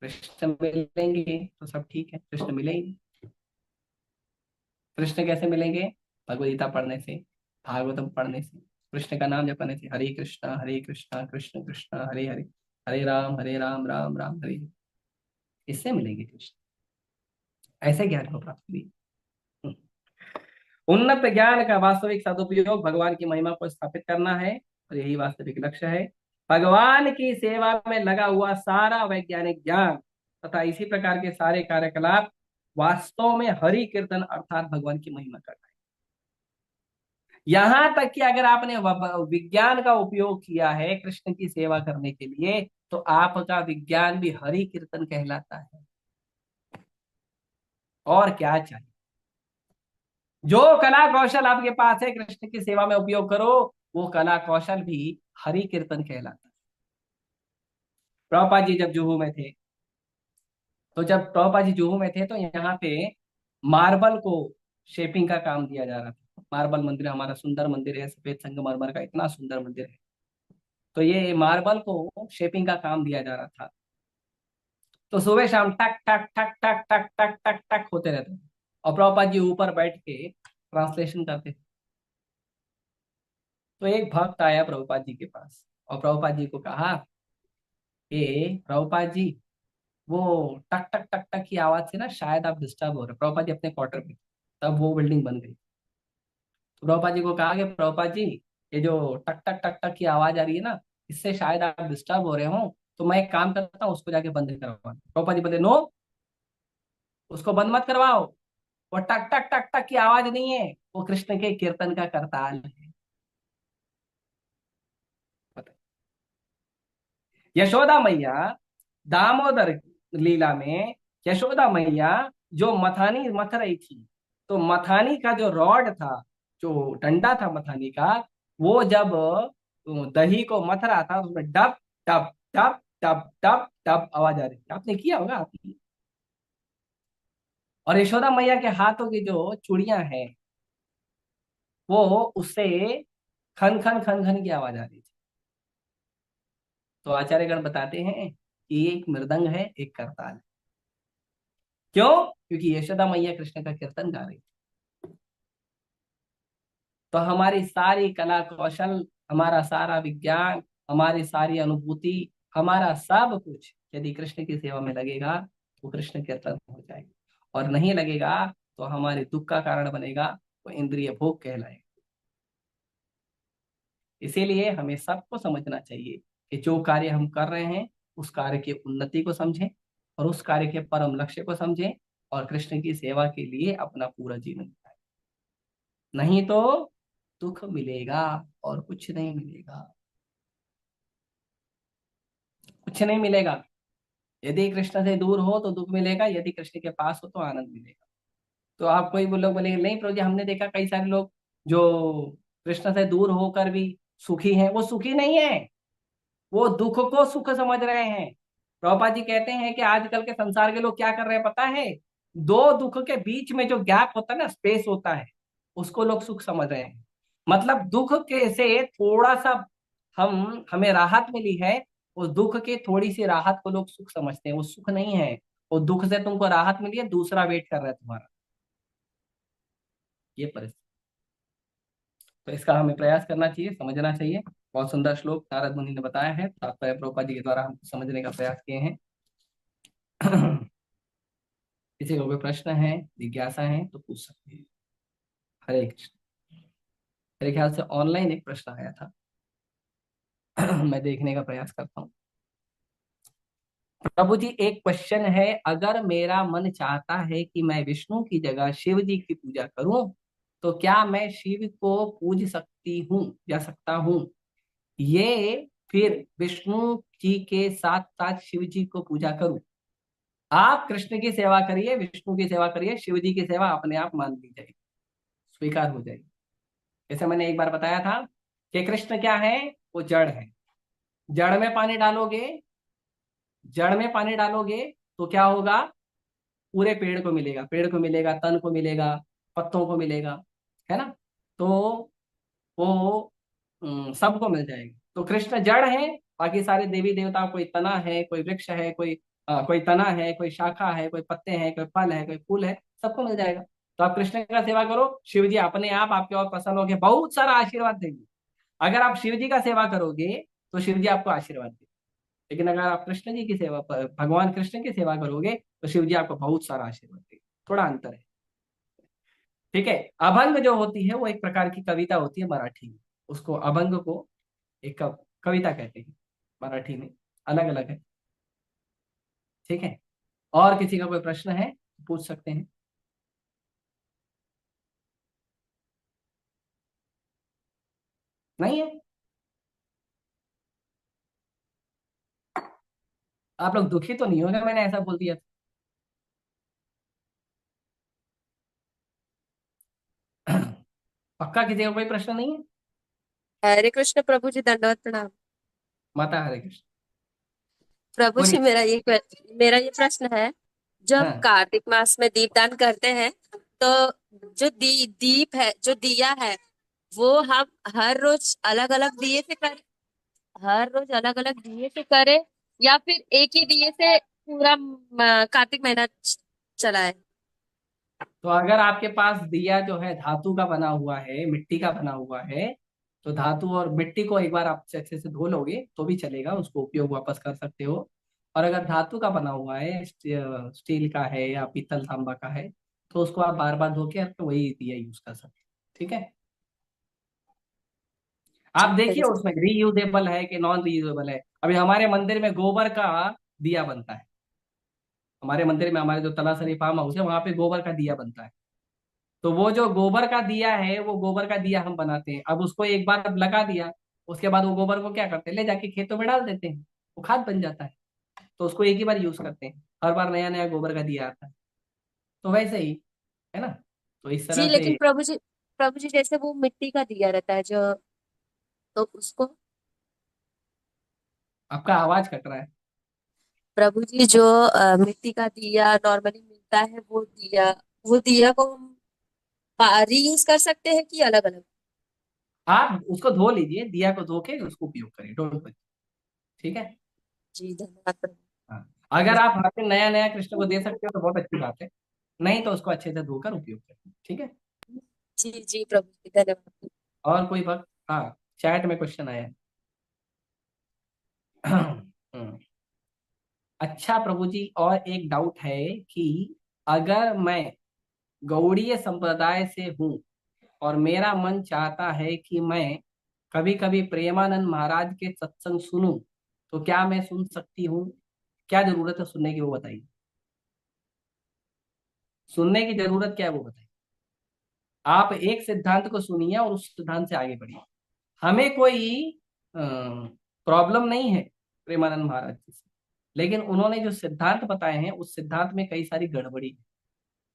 कृष्ण मिलेंगे तो सब ठीक है, कृष्ण मिलेंगे। कृष्ण कैसे मिलेंगे? भगवद गीता पढ़ने से, भागवतम पढ़ने से, कृष्ण का नाम जपने से, हरे कृष्णा कृष्ण कृष्ण हरे हरे, हरे राम राम राम हरे हरे। इससे मिलेंगे कृष्ण। ऐसे ज्ञान को प्राप्त करिए। उन्नत ज्ञान का वास्तविक सदुपयोग भगवान की महिमा को स्थापित करना है, और यही वास्तविक लक्ष्य है। भगवान की सेवा में लगा हुआ सारा वैज्ञानिक ज्ञान तथा इसी प्रकार के सारे कार्यकलाप वास्तव में हरि कीर्तन अर्थात भगवान की महिमा करना है। यहां तक कि अगर आपने विज्ञान का उपयोग किया है कृष्ण की सेवा करने के लिए, तो आपका विज्ञान भी हरि कीर्तन कहलाता है। और क्या चाहिए? जो कला कौशल आपके पास है कृष्ण की सेवा में उपयोग करो, वो कला कौशल भी हरि कीर्तन कहलाता है। प्रभुपाद जी जब जुहू में थे, तो जब प्रभुपाद जी जुहू में थे तो यहाँ पे मार्बल को शेपिंग का काम दिया जा रहा था। मार्बल मंदिर हमारा सुंदर मंदिर है, सफेद संगमरमर का इतना सुंदर मंदिर है। तो ये मार्बल को शेपिंग का काम दिया जा रहा था। तो सुबह शाम टक टक टक टक टक टक टक टक होते रहते थे, और प्रभुपाद जी ऊपर बैठ के ट्रांसलेशन करते थे। तो एक भक्त आया प्रभुपाद जी के पास और प्रभुपाद जी को कहा कि प्रभुपाद जी, वो टक टक टक टक की आवाज से ना शायद आप डिस्टर्ब हो रहे। प्रभुपाद जी अपने क्वार्टर में, तब वो बिल्डिंग बन गई। तो प्रभुपाद जी को कहा कि प्रभुपाद जी, ये जो टक टक टक टक की आवाज आ रही है ना, इससे शायद आप डिस्टर्ब हो रहे हो, तो मैं एक काम करता हूँ, उसको जाके बंद करवा। प्रभुपाद जी बोले नो, उसको बंद मत करवाओ। वो टक टक टक टक की आवाज नहीं है, वो कृष्ण के कीर्तन का करताल है। यशोदा मैया दामोदर लीला में, यशोदा मैया जो मथानी मथ रही थी, तो मथानी का जो रॉड था, जो डंडा था मथानी का, वो जब दही को मथ रहा था, उसमें dub dub dub dub dub dub आवाज आ रही थी। आपने किया होगा आपने। और यशोदा मैया के हाथों की जो चूड़ियां हैं, वो उससे खन खन खन खन की आवाज आ रही थी। तो आचार्यगण बताते हैं कि ये एक मृदंग है, एक करताल है। क्यों? क्योंकि यशोदा मैया कृष्ण का कीर्तन गा रही थी। तो हमारी सारी कला कौशल, हमारा सारा विज्ञान, हमारी सारी अनुभूति, हमारा सब कुछ यदि कृष्ण की सेवा में लगेगा तो कृष्ण कीर्तन हो जाएगा, और नहीं लगेगा तो हमारे दुख का कारण बनेगा, वो इंद्रिय भोग कहलाएगा। इसीलिए हमें सबको समझना चाहिए कि जो कार्य हम कर रहे हैं उस कार्य की उन्नति को समझें, और उस कार्य के परम लक्ष्य को समझें, और कृष्ण की सेवा के लिए अपना पूरा जीवन बिताएं। नहीं तो दुख मिलेगा और कुछ नहीं मिलेगा। कुछ नहीं मिलेगा। यदि कृष्ण से दूर हो तो दुख मिलेगा, यदि कृष्ण के पास हो तो आनंद मिलेगा। तो आप कोई लोग बोलेंगे नहीं प्रभु जी, हमने देखा कई सारे लोग जो कृष्ण से दूर होकर भी सुखी हैं, वो सुखी नहीं है, वो दुख को सुख समझ रहे हैं। प्रभुपाद जी कहते हैं कि आजकल के संसार के लोग क्या कर रहे हैं पता है? दो दुख के बीच में जो गैप होता है ना, स्पेस होता है, उसको लोग सुख समझ रहे हैं। मतलब दुख के से थोड़ा सा हमें राहत मिली है, उस दुख के थोड़ी सी राहत को लोग सुख समझते हैं। वो सुख नहीं है, वो दुख से तुमको राहत मिली है, दूसरा वेट कर रहा है तुम्हारा। ये परिस्थिति। तो इसका हमें प्रयास करना चाहिए, समझना चाहिए। बहुत सुंदर श्लोक नारद मुनि ने बताया है, तात्पर्य प्रभुपाद जी के द्वारा हम समझने का प्रयास किए हैं। किसी को कोई प्रश्न है, जिज्ञासा है तो पूछ सकते हैं। हरे कृष्ण। मेरे ख्याल से ऑनलाइन एक प्रश्न आया था। मैं देखने का प्रयास करता हूँ। प्रभु जी, एक क्वेश्चन है, अगर मेरा मन चाहता है कि मैं विष्णु की जगह शिव जी की पूजा करूं, तो क्या मैं शिव को पूज सकती हूँ या सकता हूँ? ये फिर विष्णु जी के साथ साथ शिव जी को पूजा करूं? आप कृष्ण की सेवा करिए, विष्णु की सेवा करिए, शिव जी की सेवा अपने आप मान ली जाएगी, स्वीकार हो जाएगी। जैसे मैंने एक बार बताया था कि कृष्ण क्या है, वो जड़ है। जड़ में पानी डालोगे, जड़ में पानी डालोगे तो क्या होगा? पूरे पेड़ को मिलेगा, पेड़ को मिलेगा, तन को मिलेगा, पत्तों को मिलेगा, है ना? तो वो सबको मिल जाएगा। तो कृष्ण जड़ है, बाकी सारे देवी देवता, कोई तना है, कोई वृक्ष है, कोई तना है, कोई शाखा है, कोई पत्ते हैं, कोई फल है, कोई फूल है, सबको मिल जाएगा। तो आप कृष्ण का सेवा करो, शिव जी अपने आप आपके और प्रसन्न होकर बहुत सारा आशीर्वाद देंगे। अगर आप शिव जी का सेवा करोगे तो शिव जी आपको आशीर्वाद देंगे, लेकिन अगर आप कृष्ण जी की सेवा, भगवान कृष्ण की सेवा करोगे तो शिव जी आपको बहुत सारा आशीर्वाद देंगे। थोड़ा अंतर है, ठीक है। अभंग जो होती है वो एक प्रकार की कविता होती है मराठी में, उसको अभंग को एक कविता कहते हैं मराठी में, अलग अलग है, ठीक है। और किसी का कोई प्रश्न है तो पूछ सकते हैं। नहीं है? आप लोग दुखी तो नहीं होंगे मैंने ऐसा बोल दिया था? पक्का किसी का कोई प्रश्न नहीं है? हरे कृष्ण प्रभु जी, दंडवत प्रणाम। माता हरे कृष्ण। प्रभु जी, बोलिए। मेरा ये प्रश्न है, जब हाँ कार्तिक मास में दीपदान करते हैं तो जो दीप है, जो दिया है, वो हम हर रोज अलग अलग दिए से करें, हर रोज अलग अलग दिए से करें, या फिर एक ही दिए से पूरा कार्तिक महीना चलाए? तो अगर आपके पास दिया जो है धातु का बना हुआ है, मिट्टी का बना हुआ है, तो धातु और मिट्टी को एक बार आप अच्छे से धो लोगे तो भी चलेगा, उसको उपयोग वापस कर सकते हो। और अगर धातु का बना हुआ है, स्टील का है या पीतल तांबा का है, तो उसको आप बार बार धो के आपको वही दिया यूज कर सकते हैं, ठीक है। आप ठीक है देखिए जी। उसमें रीयूजेबल है कि नॉन रीयूजेबल है। अभी हमारे मंदिर में गोबर का दिया बनता है, हमारे मंदिर में, हमारे जो तलासरी फार्म हाउस है वहां पे गोबर का दिया बनता है। तो वो जो गोबर का दिया है, वो गोबर का दिया हम बनाते हैं। अब उसको एक बार अब लगा दिया, उसके बाद वो गोबर को क्या करते हैं, ले जाके खेतों में डाल देते हैं, वो खाद बन जाता है। तो उसको एक ही बार यूज करते हैं, हर बार नया नया गोबर का दिया आता है। तो वैसे ही है ना, तो इस जी, तरह से। लेकिन प्रभु जी जैसे वो मिट्टी का दिया रहता है जो, तो उसको, आपका आवाज कट रहा है। प्रभु जी जो मिट्टी का दिया नॉर्मली मिलता है, वो दिया को हम रीयूज कर सकते हैं कि अलग अलग? आप उसको धो लीजिए, दिया को धो के उसको उपयोग करिए, डोंट वरी, ठीक है। जी, धन्यवाद प्रभु। हाँ, अगर आप हाथ में नया नया कृष्ण को दे सकते हो तो बहुत अच्छी बात है, नहीं तो उसको अच्छे से धोकर उपयोग करिए, ठीक है। जी जी प्रभु जी, धन्यवाद। और कोई बात? हाँ, चैट में क्वेश्चन आया है। हम्म, अच्छा प्रभु जी, और एक डाउट है कि अगर मैं गौड़ीय संप्रदाय से हूँ और मेरा मन चाहता है कि मैं कभी कभी प्रेमानंद महाराज के सत्संग सुनूं, तो क्या मैं सुन सकती हूँ? क्या जरूरत है सुनने की, वो बताइए। सुनने की जरूरत क्या है वो बताइए। आप एक सिद्धांत को सुनिए और उस सिद्धांत से आगे बढ़िए। हमें कोई प्रॉब्लम नहीं है प्रेमानंद महाराज जी से, लेकिन उन्होंने जो सिद्धांत बताए हैं उस सिद्धांत में कई सारी गड़बड़ी है।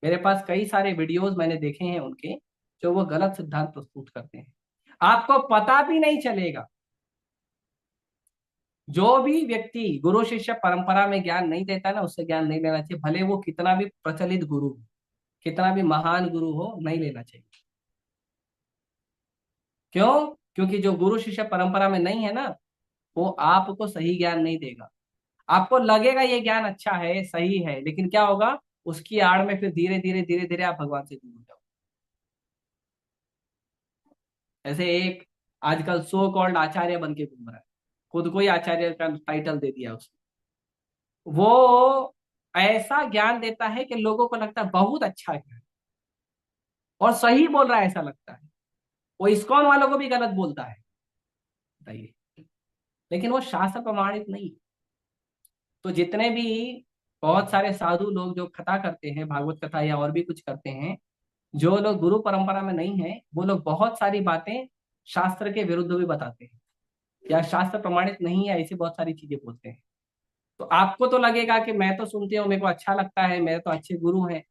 मेरे पास कई सारे वीडियोस मैंने देखे हैं उनके, जो वो गलत सिद्धांत प्रस्तुत करते हैं, आपको पता भी नहीं चलेगा। जो भी व्यक्ति गुरु शिष्य परंपरा में ज्ञान नहीं देता ना, उससे ज्ञान नहीं लेना चाहिए, भले वो कितना भी प्रचलित गुरु हो, कितना भी महान गुरु हो, नहीं लेना चाहिए। क्यों? क्योंकि जो गुरु शिष्य परंपरा में नहीं है ना, वो आपको सही ज्ञान नहीं देगा। आपको लगेगा ये ज्ञान अच्छा है, सही है, लेकिन क्या होगा, उसकी आड़ में फिर धीरे धीरे धीरे धीरे आप भगवान से दूर हो जाओ। ऐसे एक आजकल सो कॉल्ड आचार्य बन के घूम रहा है, खुद को ही आचार्य का टाइटल दे दिया उसने। वो ऐसा ज्ञान देता है कि लोगों को लगता है बहुत अच्छा ज्ञान और सही बोल रहा है, ऐसा लगता है। वो इस्कॉन वालों को भी गलत बोलता है, बताइए। लेकिन वो शास्त्र प्रमाणित नहीं। तो जितने भी बहुत सारे साधु लोग जो कथा करते हैं, भागवत कथा या और भी कुछ करते हैं, जो लोग गुरु परंपरा में नहीं है, वो लोग बहुत सारी बातें शास्त्र के विरुद्ध भी बताते हैं या शास्त्र प्रमाणित नहीं है, ऐसी बहुत सारी चीजें बोलते हैं। तो आपको तो लगेगा कि मैं तो सुनती हूँ, मेरे को अच्छा लगता है, मेरे तो अच्छे गुरु हैं,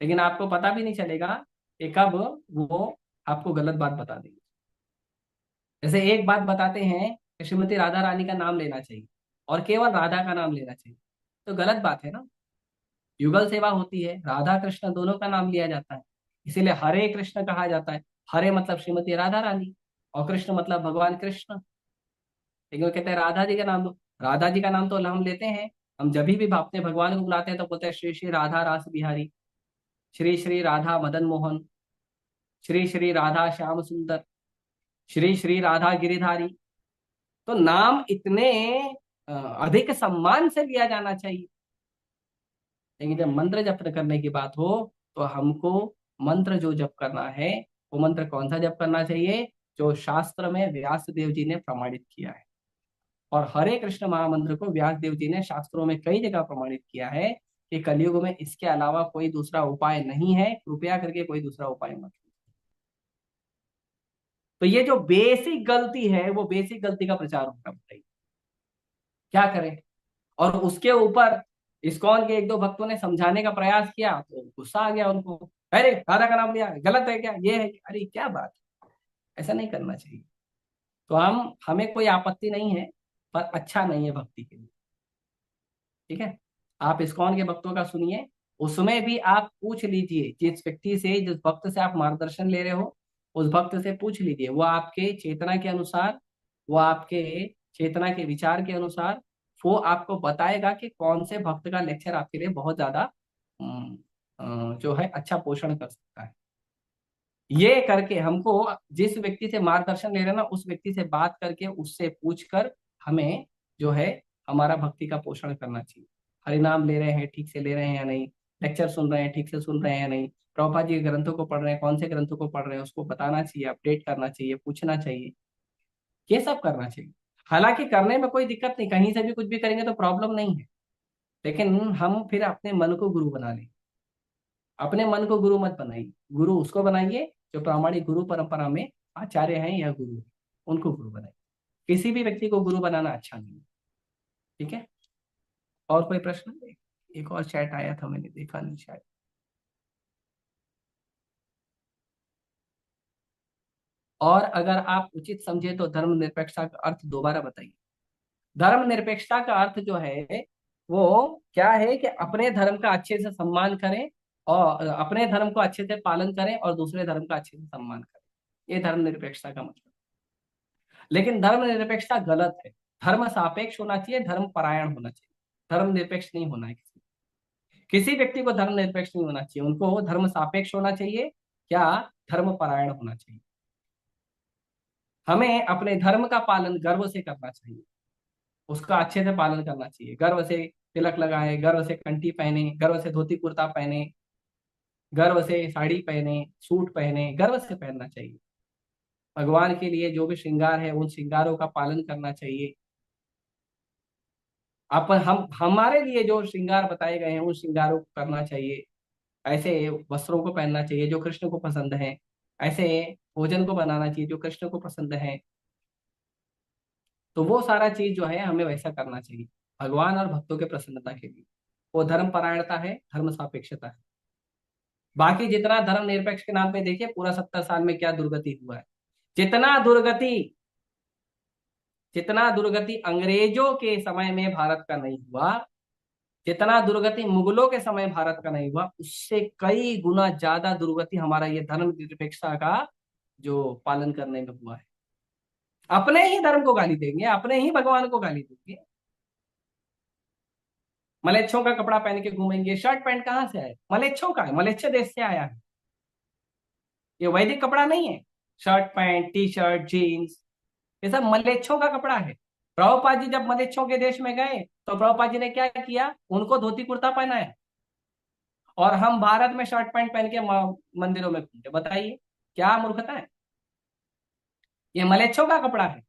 लेकिन आपको पता भी नहीं चलेगा कि कब वो आपको गलत बात बता देंगे। जैसे एक बात बताते हैं कि श्रीमती राधा रानी का नाम लेना चाहिए और केवल राधा का नाम लेना चाहिए, तो गलत बात है ना। युगल सेवा होती है, राधा कृष्ण दोनों का नाम लिया जाता है, इसीलिए हरे कृष्ण कहा जाता है। हरे मतलब श्रीमती राधा रानी और कृष्ण मतलब भगवान कृष्ण। लेकिन वो कहते हैं राधा जी का नाम दो। राधा जी का नाम तो हम लेते हैं, हम जब भी अपने भगवान को बुलाते हैं तो बोलते हैं श्री श्री राधा रास बिहारी, श्री श्री राधा मदन मोहन, श्री श्री राधा श्याम सुंदर, श्री श्री राधा गिरिधारी। तो नाम इतने अधिक सम्मान से लिया जाना चाहिए। लेकिन जब मंत्र जप करने की बात हो तो हमको मंत्र जो जप करना है, वो मंत्र कौन सा जप करना चाहिए? जो शास्त्र में व्यास देव जी ने प्रमाणित किया है। और हरे कृष्ण महामंत्र को व्यास देव जी ने शास्त्रों में कई जगह प्रमाणित किया है कि कलयुग में इसके अलावा कोई दूसरा उपाय नहीं है, कृपया करके कोई दूसरा उपाय मत। तो ये जो बेसिक गलती है, वो बेसिक गलती का प्रचार होगा, बताइए क्या करें। और उसके ऊपर इस्कॉन के एक दो भक्तों ने समझाने का प्रयास किया तो गुस्सा आ गया उनको, अरे राधा का नाम लिया, गलत है क्या, ये है, अरे क्या बात, ऐसा नहीं करना चाहिए। तो हमें कोई आपत्ति नहीं है, पर अच्छा नहीं है भक्ति के लिए, ठीक है। आप इस्कॉन के भक्तों का सुनिए, उसमें भी आप पूछ लीजिए जिस व्यक्ति से, जिस भक्त से आप मार्गदर्शन ले रहे हो, उस भक्त से पूछ लीजिए, वो आपके चेतना के अनुसार, वो आपके चेतना के विचार के अनुसार वो आपको बताएगा कि कौन से भक्त का लेक्चर आपके लिए बहुत ज्यादा जो है अच्छा पोषण कर सकता है। ये करके हमको जिस व्यक्ति से मार्गदर्शन ले रहे हैं ना, उस व्यक्ति से बात करके, उससे पूछ कर हमें जो है हमारा भक्ति का पोषण करना चाहिए। हरिनाम ले रहे हैं, ठीक से ले रहे हैं या नहीं, लेक्चर सुन रहे हैं, ठीक से सुन रहे हैं या नहीं, प्रभुपाद जी के ग्रंथों को पढ़ रहे हैं, कौन से ग्रंथों को पढ़ रहे हैं, उसको बताना चाहिए, अपडेट करना चाहिए, पूछना चाहिए, ये सब करना चाहिए। हालांकि करने में कोई दिक्कत नहीं, कहीं से भी कुछ भी करेंगे तो प्रॉब्लम नहीं है, लेकिन हम फिर अपने मन को गुरु बना लें। अपने मन को गुरु मत बनाइए, गुरु उसको बनाइए जो प्रामाणिक गुरु परंपरा में आचार्य हैं या गुरु हैं, उनको गुरु बनाइए। किसी भी व्यक्ति को गुरु बनाना अच्छा नहीं है, ठीक है। और कोई प्रश्न? एक और चैट आया था, मैंने देखा नहीं शायद। और अगर आप उचित समझे तो धर्मनिरपेक्षता का अर्थ दोबारा बताइए। धर्मनिरपेक्षता का अर्थ जो है वो क्या है कि अपने धर्म का अच्छे से सम्मान करें और अपने धर्म को अच्छे से पालन करें और दूसरे धर्म का अच्छे से सम्मान करें, ये धर्मनिरपेक्षता का मतलब। लेकिन धर्मनिरपेक्षता गलत है। धर्म सापेक्ष होना चाहिए, धर्म परायण होना चाहिए, धर्मनिरपेक्ष नहीं होना है। किसी व्यक्ति को धर्मनिरपेक्ष नहीं होना चाहिए, उनको धर्म सापेक्ष होना चाहिए, क्या धर्म परायण होना चाहिए। हमें अपने धर्म का पालन गर्व से करना चाहिए, उसका अच्छे से पालन करना चाहिए, गर्व से तिलक लगाए, गर्व से कंठी पहने, गर्व से धोती कुर्ता पहने, गर्व से साड़ी पहने, सूट पहने, गर्व से पहनना चाहिए। भगवान के लिए जो भी श्रृंगार है उन श्रृंगारों का पालन करना चाहिए। अपन हम हमारे लिए जो श्रृंगार बताए गए हैं उन श्रृंगारों को करना चाहिए। ऐसे वस्त्रों को पहनना चाहिए जो कृष्ण को पसंद है, ऐसे भोजन को बनाना चाहिए जो कृष्ण को पसंद है। तो वो सारा चीज जो है हमें वैसा करना चाहिए भगवान और भक्तों के प्रसन्नता के लिए। वो धर्म परायणता है, धर्म सापेक्षता है। बाकी जितना धर्म निरपेक्ष के नाम पे देखिए पूरा 70 साल में क्या दुर्गति हुआ है। जितना दुर्गति जितना दुर्गति अंग्रेजों के समय में भारत का नहीं हुआ, जितना दुर्गति मुगलों के समय भारत का नहीं हुआ, उससे कई गुना ज्यादा दुर्गति हमारा ये धर्म निरपेक्षता का जो पालन करने में हुआ है। अपने ही धर्म को गाली देंगे, अपने ही भगवान को गाली देंगे, मलेच्छों का कपड़ा पहन के घूमेंगे। शर्ट पैंट कहाँ से आया? मलेच्छों का है, मलेच्छ देश से आया है, ये वैदिक कपड़ा नहीं है। Shirt pant T shirt jeans, ये सब मलेच्छों का कपड़ा है। प्रभुपाद जी जब मलेच्छों के देश में गए तो प्रभुपाद जी ने क्या किया, उनको धोती कुर्ता पहनाया, और हम भारत में शर्ट पैंट पहन के मंदिरों में घूमते। बताइए क्या मूर्खता है। ये मलेच्छों का कपड़ा है,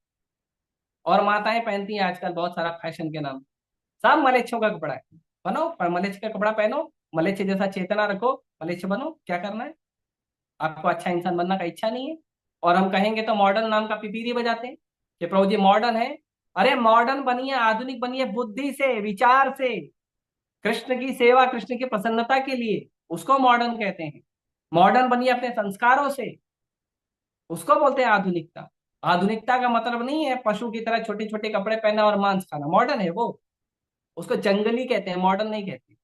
और माताएं पहनती हैं आजकल बहुत सारा फैशन के नाम, सब मलेच्छों का कपड़ा है। बनो पर मलेच्छ का कपड़ा पहनो, मलेच्छ जैसा चेतना रखो, मलेच्छ बनो, क्या करना है आपको, अच्छा इंसान बनना का इच्छा नहीं है। और हम कहेंगे तो मॉडर्न नाम का पिपीरी बजाते हैं कि प्रभु जी मॉडर्न है। अरे मॉडर्न बनिए, आधुनिक बनिए, बुद्धि से, विचार से, कृष्ण की सेवा, कृष्ण की प्रसन्नता के लिए, उसको मॉडर्न कहते हैं। मॉडर्न बनिए अपने संस्कारों से, उसको बोलते हैं आधुनिकता। आधुनिकता का मतलब नहीं है पशु की तरह छोटे छोटे कपड़े पहनना और मांस खाना, मॉडर्न है वो, उसको जंगली कहते हैं, मॉडर्न नहीं कहते।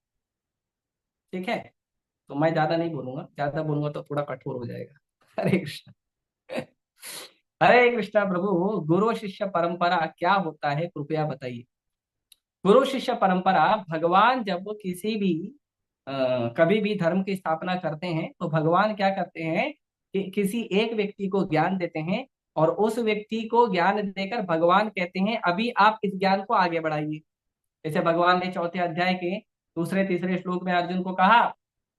ठीक है, तो मैं ज्यादा नहीं बोलूंगा, ज्यादा बोलूंगा तो थोड़ा कठोर हो जाएगा। हरे कृष्ण। हरे कृष्णा प्रभु। गुरु शिष्य परंपरा क्या होता है, कृपया बताइए। गुरु शिष्य परंपरा, भगवान जब किसी भी कभी भी धर्म की स्थापना करते हैं तो भगवान क्या करते हैं कि किसी एक व्यक्ति को ज्ञान देते हैं, और उस व्यक्ति को ज्ञान देकर भगवान कहते हैं अभी आप इस ज्ञान को आगे बढ़ाइए। जैसे भगवान ने चौथे अध्याय के दूसरे तीसरे श्लोक में अर्जुन को कहा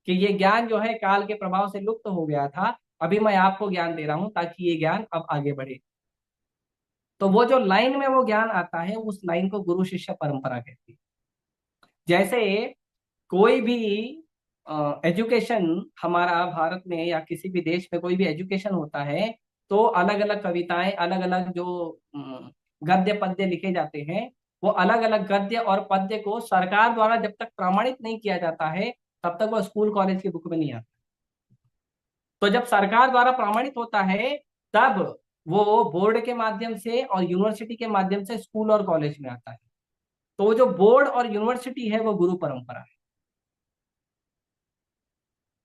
कि ये ज्ञान जो है काल के प्रभाव से लुप्त हो गया था, अभी मैं आपको ज्ञान दे रहा हूं ताकि ये ज्ञान अब आगे बढ़े। तो वो जो लाइन में वो ज्ञान आता है, उस लाइन को गुरु शिष्य परंपरा कहती है। जैसे कोई भी एजुकेशन हमारा भारत में या किसी भी देश में कोई भी एजुकेशन होता है, तो अलग अलग कविताएं, अलग अलग जो गद्य पद्य लिखे जाते हैं, वो अलग अलग गद्य और पद्य को सरकार द्वारा जब तक प्रमाणित नहीं किया जाता है तब तक वो स्कूल कॉलेज की बुक में नहीं आता। तो जब सरकार द्वारा प्रमाणित होता है तब वो बोर्ड के माध्यम से और यूनिवर्सिटी के माध्यम से स्कूल और कॉलेज में आता है। तो वो जो बोर्ड और यूनिवर्सिटी है वो गुरु परंपरा है।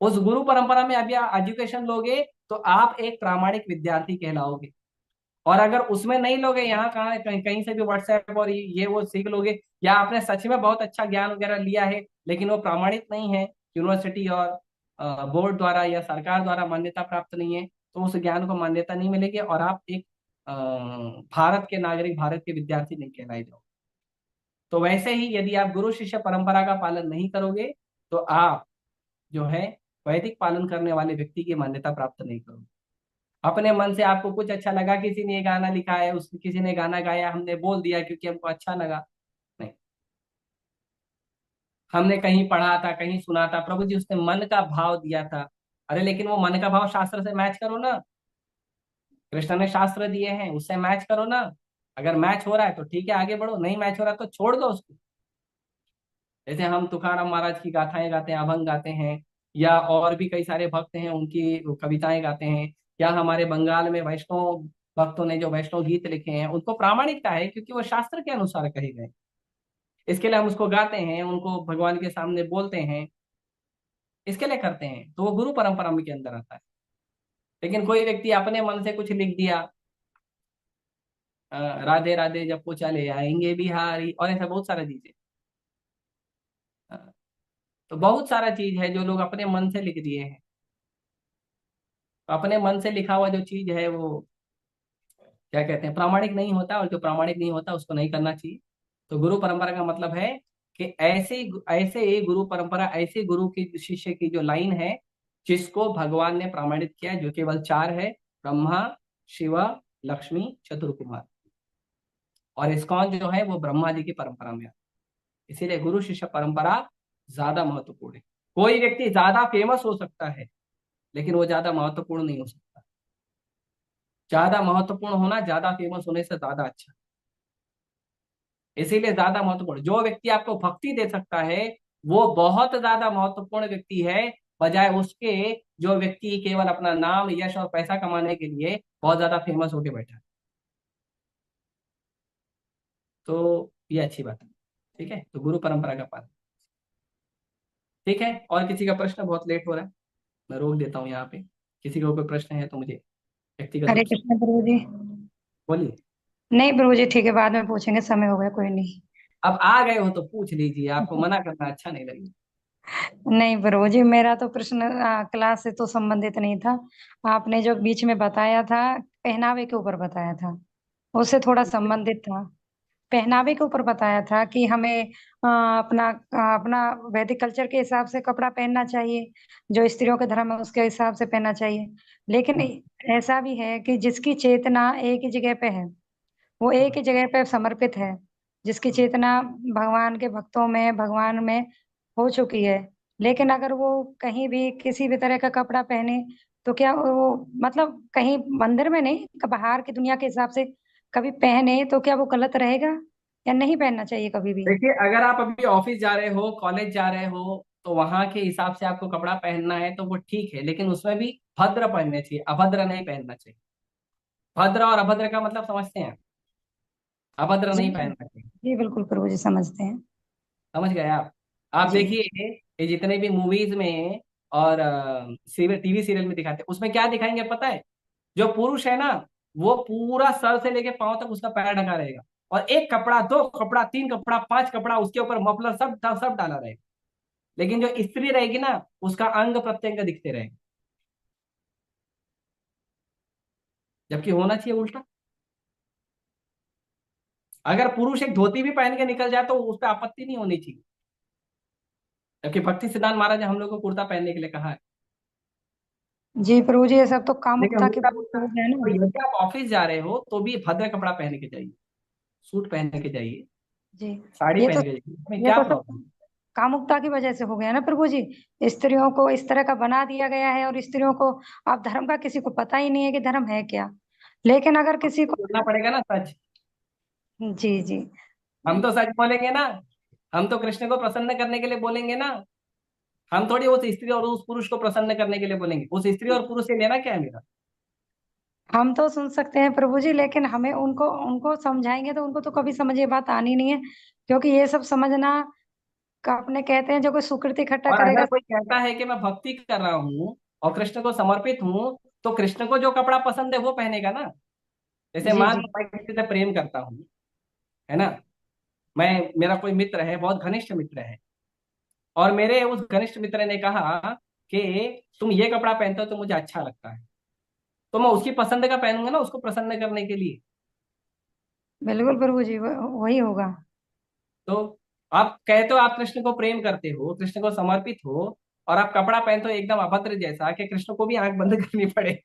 उस गुरु परंपरा में अभी आप एजुकेशन लोगे तो आप एक प्रामाणिक विद्यार्थी कहलाओगे। और अगर उसमें नहीं लोगे, यहाँ कहाँ कहीं कहीं से भी व्हाट्सएप और ये वो सीख लोगे, या आपने सच में बहुत अच्छा ज्ञान वगैरह लिया है लेकिन वो प्रामाणिक नहीं है, यूनिवर्सिटी और बोर्ड द्वारा या सरकार द्वारा मान्यता प्राप्त नहीं है, तो उस ज्ञान को मान्यता नहीं मिलेगी और आप एक भारत के नागरिक, भारत के विद्यार्थी नहीं कहलाए जाओगे। तो वैसे ही यदि आप गुरु शिष्य परंपरा का पालन नहीं करोगे तो आप जो है वैदिक पालन करने वाले व्यक्ति की मान्यता प्राप्त नहीं करोगे। अपने मन से आपको कुछ अच्छा लगा, किसी ने ये गाना लिखा है, उस किसी ने गाना गाया, हमने बोल दिया क्योंकि हमको अच्छा लगा, नहीं। हमने कहीं पढ़ा था, कहीं सुना था, प्रभु जी उसने मन का भाव दिया था। अरे लेकिन वो मन का भाव शास्त्र से मैच करो ना, कृष्ण ने शास्त्र दिए हैं उससे मैच करो ना। अगर मैच हो रहा है तो ठीक है आगे बढ़ो, नहीं मैच हो रहा तो छोड़ दो उसको। जैसे हम तुकाराम महाराज की गाथाएं गाते हैं, अभंग गाते हैं, या और भी कई सारे भक्त हैं उनकी कविताएं गाते हैं, या हमारे बंगाल में वैष्णव भक्तों ने जो वैष्णव गीत लिखे हैं उनको प्रामाणिकता है क्योंकि वो शास्त्र के अनुसार कहे गए। इसके लिए हम उसको गाते हैं, उनको भगवान के सामने बोलते हैं, इसके लिए करते हैं, तो वो गुरु परंपरा में के अंदर आता है। लेकिन कोई व्यक्ति अपने मन से कुछ लिख दिया, राधे राधे जब को चले आएंगे बिहारी, और ऐसा बहुत सारा चीजें, तो बहुत सारा चीज है जो लोग अपने मन से लिख दिए हैं। तो अपने मन से लिखा हुआ जो चीज है वो क्या कहते हैं, प्रामाणिक नहीं होता, और जो प्रामाणिक नहीं होता उसको नहीं करना चाहिए। तो गुरु परंपरा का मतलब है कि ऐसे ऐसे ही गुरु परंपरा, ऐसे गुरु की शिष्य की जो लाइन है जिसको भगवान ने प्रमाणित किया है, जो केवल चार है, ब्रह्मा, शिव, लक्ष्मी, चतुर्कुमार। और इस्कॉन जो है वो ब्रह्मा जी की परंपरा में है। इसीलिए गुरु शिष्य परंपरा ज्यादा महत्वपूर्ण है। कोई व्यक्ति ज्यादा फेमस हो सकता है लेकिन वो ज्यादा महत्वपूर्ण नहीं हो सकता। ज्यादा महत्वपूर्ण होना ज्यादा फेमस होने से ज्यादा अच्छा। इसीलिए ज्यादा महत्वपूर्ण, जो व्यक्ति आपको भक्ति दे सकता है वो बहुत ज्यादा महत्वपूर्ण व्यक्ति है, बजाय उसके जो व्यक्ति केवल अपना नाम, यश और पैसा कमाने के लिए बहुत ज्यादा फेमस होके बैठा है। तो ये अच्छी बात है। ठीक है, तो गुरु परंपरा का पालन। ठीक है, और किसी का प्रश्न, बहुत लेट हो रहा है, मैं रोक देता हूँ यहाँ पे। किसी का कोई प्रश्न है तो मुझे व्यक्तिगत हरे रूप से कृष्ण प्रभु जी। बोलिए। नहीं प्रभु जी, ठीक है, बाद में पूछेंगे, समय हो गया, कोई नहीं। अब आ गए हो तो पूछ लीजिए, आपको मना करना अच्छा नहीं लगेगा। नहीं प्रभु जी, मेरा तो प्रश्न क्लास से तो संबंधित नहीं था। आपने जो बीच में बताया था, पहनावे के ऊपर बताया था, उससे थोड़ा संबंधित था। पहनावे के ऊपर बताया था कि हमें अपना वैदिक कल्चर के हिसाब से कपड़ा पहनना चाहिए, जो स्त्रियों के धर्म है उसके हिसाब से पहनना चाहिए। लेकिन ऐसा भी है कि जिसकी चेतना एक ही जगह पे है, वो एक ही जगह पे समर्पित है, जिसकी चेतना भगवान के भक्तों में, भगवान में हो चुकी है। लेकिन अगर वो कहीं भी किसी भी तरह का कपड़ा पहने, तो क्या वो, मतलब कहीं मंदिर में नहीं, बाहर की दुनिया के हिसाब से कभी पहने, तो क्या वो गलत रहेगा, या नहीं पहनना चाहिए कभी भी? देखिए, अगर आप अभी ऑफिस जा रहे हो, कॉलेज जा रहे हो, तो वहां के हिसाब से आपको कपड़ा पहनना है तो वो ठीक है, लेकिन उसमें भी भद्र पहनने चाहिए, अभद्र नहीं पहनना चाहिए। भद्र और अभद्र का मतलब समझते हैं? अभद्र जी नहीं पहनना चाहिए। जी बिल्कुल प्रभु जी, समझते हैं। समझ गए आप जी देखिए, ये जितने भी मूवीज में और टीवी सीरियल में दिखाते हैं, उसमें क्या दिखाएंगे पता है? जो पुरुष है ना, वो पूरा सर से लेके पांव तक उसका पैर ढका रहेगा, और एक कपड़ा, दो कपड़ा, तीन कपड़ा, पांच कपड़ा उसके ऊपर मफलर सब सब डाला रहेगा। लेकिन जो स्त्री रहेगी ना, उसका अंग प्रत्यंग दिखते रहेगा। जबकि होना चाहिए उल्टा। अगर पुरुष एक धोती भी पहन के निकल जाए तो उस पर आपत्ति नहीं होनी चाहिए। जबकि भक्ति सिद्धांत महाराज ने हम लोग को कुर्ता पहनने के लिए कहा है। जी प्रभु जी, ये सब तो लेकिन कामुकता की उल्टा वजह से उल्टा, हो गया तो ना। यदि आप ऑफिस जा रहे हो तो भी भद्र कपड़ा पहन के जाइए, सूट पहन के जाइए, जी, साड़ी ये तो पहन के जाइए, इसमें ये क्या तो सब प्रॉब्लम? कामुकता की वजह से हो गया ना प्रभु जी। स्त्रियों को इस तरह का बना दिया गया है, और स्त्रियों को अब धर्म का किसी को पता ही नहीं है कि धर्म है क्या। लेकिन अगर किसी को, बोलना पड़ेगा ना सच। जी जी हम तो सच बोलेंगे ना। हम तो कृष्ण को प्रसन्न करने के लिए बोलेंगे ना। हम थोड़ी उस स्त्री और उस पुरुष को प्रसन्न करने के लिए बोलेंगे। उस स्त्री और पुरुष से लेना क्या है मेरा? हम तो सुन सकते हैं प्रभु जी, लेकिन हमें उनको उनको समझाएंगे तो उनको तो कभी समझ ये बात आनी नहीं है। क्योंकि ये सब समझना का, अपने कहते हैं जो कोई सुकृति इकट्ठा और अगर करेगा। कोई कहता है कि मैं भक्ति कर रहा हूँ और कृष्ण को समर्पित हूँ, तो कृष्ण को जो कपड़ा पसंद है वो पहनेगा ना। जैसे जी मान जी लो मैं किसी से प्रेम करता हूँ, है ना। मैं, मेरा कोई मित्र है, बहुत घनिष्ठ मित्र है, और मेरे उस घनिष्ठ मित्र ने कहा कि तुम ये कपड़ा पहनते हो तो मुझे अच्छा लगता है, तो मैं उसकी पसंद का पहनूंगा ना, उसको प्रसन्न करने के लिए। बिल्कुल प्रभु जी, वही होगा। तो आप कहते हो आप कृष्ण को प्रेम करते हो, कृष्ण को समर्पित हो, और आप कपड़ा पहनते हो एकदम अभद्र जैसा कि कृष्ण को भी आंख बंद करनी पड़े।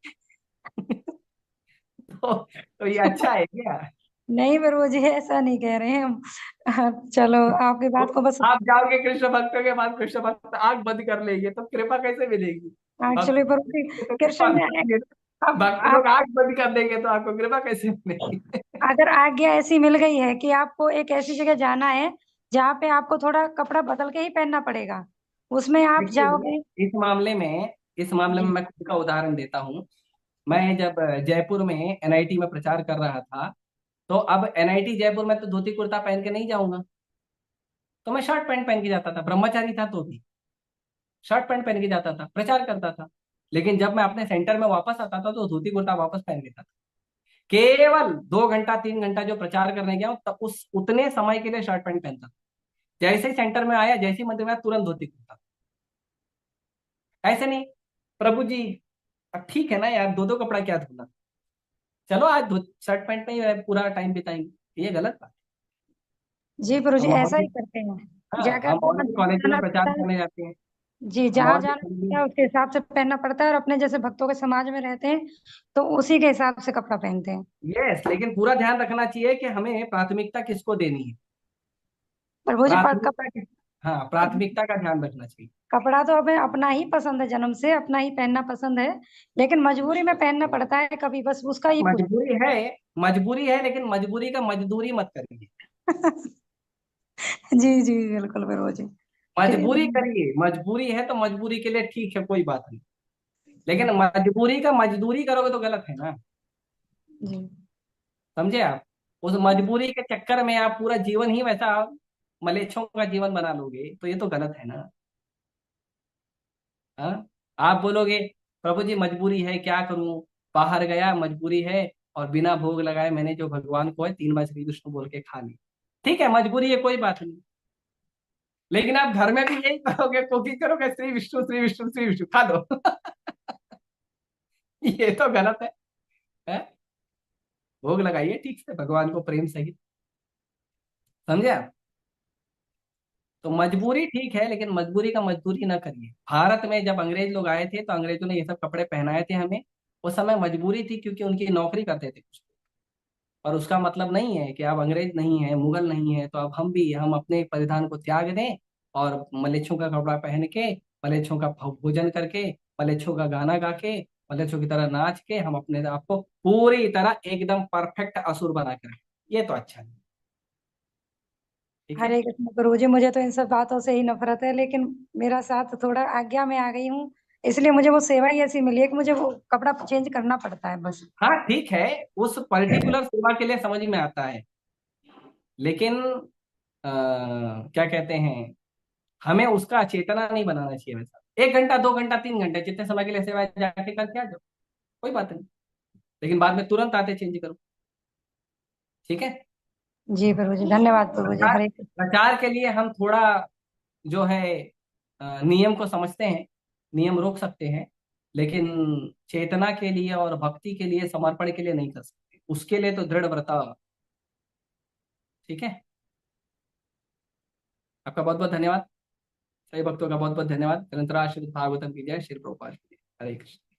तो ये अच्छा है क्या? नहीं प्रभु जी, ऐसा नहीं कह रहे हैं हम। चलो, आपकी तो बात को बस, आप जाओगे कृष्ण भक्तों के पास, कृष्ण भक्त आंख बंद कर लेंगे तो कृपा कैसे मिलेगी? भक्त एक्चुअली प्रभु जी, तो कृष्ण कृपा ने, मिलेगी ना। अब भक्त लोग आप, आंख बंद कर देंगे तो आपको कृपा कैसे मिलेगी? अगर आज्ञा ऐसी मिल गई है कि आपको एक ऐसी जगह जाना है जहाँ पे आपको थोड़ा कपड़ा बदल के ही पहनना पड़ेगा, उसमें आप देखिए, जाओगे। इस मामले में जी मैं खुद का उदाहरण देता हूँ। मैं जब जयपुर में एनआईटी में प्रचार कर रहा था, तो अब एनआईटी जयपुर में तो धोती कुर्ता पहन के नहीं जाऊंगा, तो मैं शर्ट पैंट पहन के जाता था, ब्रह्मचारी था तो भी शर्ट पैंट पहन के जाता था, प्रचार करता था। लेकिन जब मैं अपने सेंटर में वापस आता था तो धोती कुर्ता वापस पहन लेता था। केवल 2 घंटा 3 घंटा जो प्रचार करने गया हूं, तब उस उतने समय के लिए शर्ट पैंट पहनता था। जैसे ही सेंटर में आया, जैसे ही मंदिर में आया, तुरंत धोती कुर्ता। ऐसे नहीं, प्रभु जी अब ठीक है ना यार, दो दो कपड़ा क्या धोना, चलो आज शर्ट पैंट में ही पूरा टाइम बिताएंगे, ये गलत बात जी प्रभु है। जी, हम और ऐसा भी, ही करते हैं। हाँ, जगह हम और जहाँ भी कॉलेज में जाना प्रचार पड़ता है, करने जाते हैं। जी हम जहाँ और जाना भी, पड़ता है उसके हिसाब से पहनना पड़ता है, और अपने जैसे भक्तों के समाज में रहते हैं तो उसी के हिसाब से कपड़ा पहनते हैं। यस, लेकिन पूरा ध्यान रखना चाहिए कि हमें प्राथमिकता किसको देनी है। प्रभु जी, प्राथमिकता किस, हाँ, प्राथमिकता का ध्यान रखना चाहिए। कपड़ा तो हमें अपना ही पसंद है, जन्म से अपना ही पहनना पसंद है, लेकिन मजबूरी में पहनना पड़ता है कभी, बस उसका ही पूछ। मजबूरी है, मजबूरी है, लेकिन मजबूरी का मजदूरी मत करिए। जी जी बिल्कुल प्रभु जी। मजबूरी ठीक। करिए, मजबूरी है तो मजबूरी के लिए ठीक है, कोई बात नहीं। लेकिन मजबूरी का मजदूरी करोगे तो गलत है ना। जी समझे आप? उस मजबूरी के चक्कर में आप पूरा जीवन ही वैसा मलेच्छों का जीवन बना लोगे तो ये तो गलत है ना। हाँ, आप बोलोगे प्रभु जी मजबूरी है क्या करूं, बाहर गया मजबूरी है, और बिना भोग लगाए मैंने जो भगवान को है 3 बार श्री विष्णु बोल के खा ली। ठीक है, मजबूरी है, कोई बात नहीं। लेकिन आप घर में भी यही करोगे, कुकिंग करोगे, श्री विष्णु श्री विष्णु श्री विष्णु, खा दो। ये तो गलत है? भोग लगाइए ठीक से भगवान को प्रेम सहित, समझे आप? तो मजबूरी ठीक है, लेकिन मजबूरी का मजदूरी ना करिए। भारत में जब अंग्रेज लोग आए थे तो अंग्रेजों ने ये सब कपड़े पहनाए थे हमें। उस समय मजबूरी थी, क्योंकि उनकी नौकरी करते थे कुछ। और उसका मतलब नहीं है कि अब अंग्रेज नहीं है, मुगल नहीं है, तो अब हम अपने परिधान को त्याग दें और मलेच्छों का कपड़ा पहन के, मलेच्छों का भोजन करके, मलेच्छों का गाना गा के, मलेच्छों की तरह नाच के हम अपने आप को पूरी तरह एकदम परफेक्ट असुर बना के रखें। ये तो अच्छा नहीं। ठीक है। हरे कृष्ण गुरु जी, मुझे तो इन सब बातों से ही नफरत है, लेकिन मेरा साथ थोड़ा आज्ञा में आ गई हूँ, इसलिए मुझे वो सेवा ही ऐसी मिली है कि मुझे वो कपड़ा चेंज करना पड़ता है बस। हाँ ठीक है, उस पर्टिकुलर सेवा के लिए समझ में आता है, लेकिन क्या कहते हैं, हमें उसका चेतना नहीं बनाना चाहिए वैसा। 1 घंटा 2 घंटा 3 घंटे जितने समय के लिए सेवा है, जाके करके आ जाओ, कोई बात नहीं। लेकिन बाद में तुरंत आते चेंज करो। ठीक है। जी प्रभु जी, धन्यवाद प्रभु जी, प्रचार हरे कृष्ण। प्रचार के लिए हम थोड़ा जो है नियम को समझते हैं, नियम रोक सकते हैं, लेकिन चेतना के लिए और भक्ति के लिए, समर्पण के लिए नहीं कर सकते। उसके लिए तो दृढ़ व्रता। ठीक है। आपका बहुत बहुत धन्यवाद। सभी भक्तों का बहुत बहुत धन्यवाद। निरंतर आशीर्वाद भागवतम की जय। श्री प्रभुपाद की जय। हरे कृष्ण।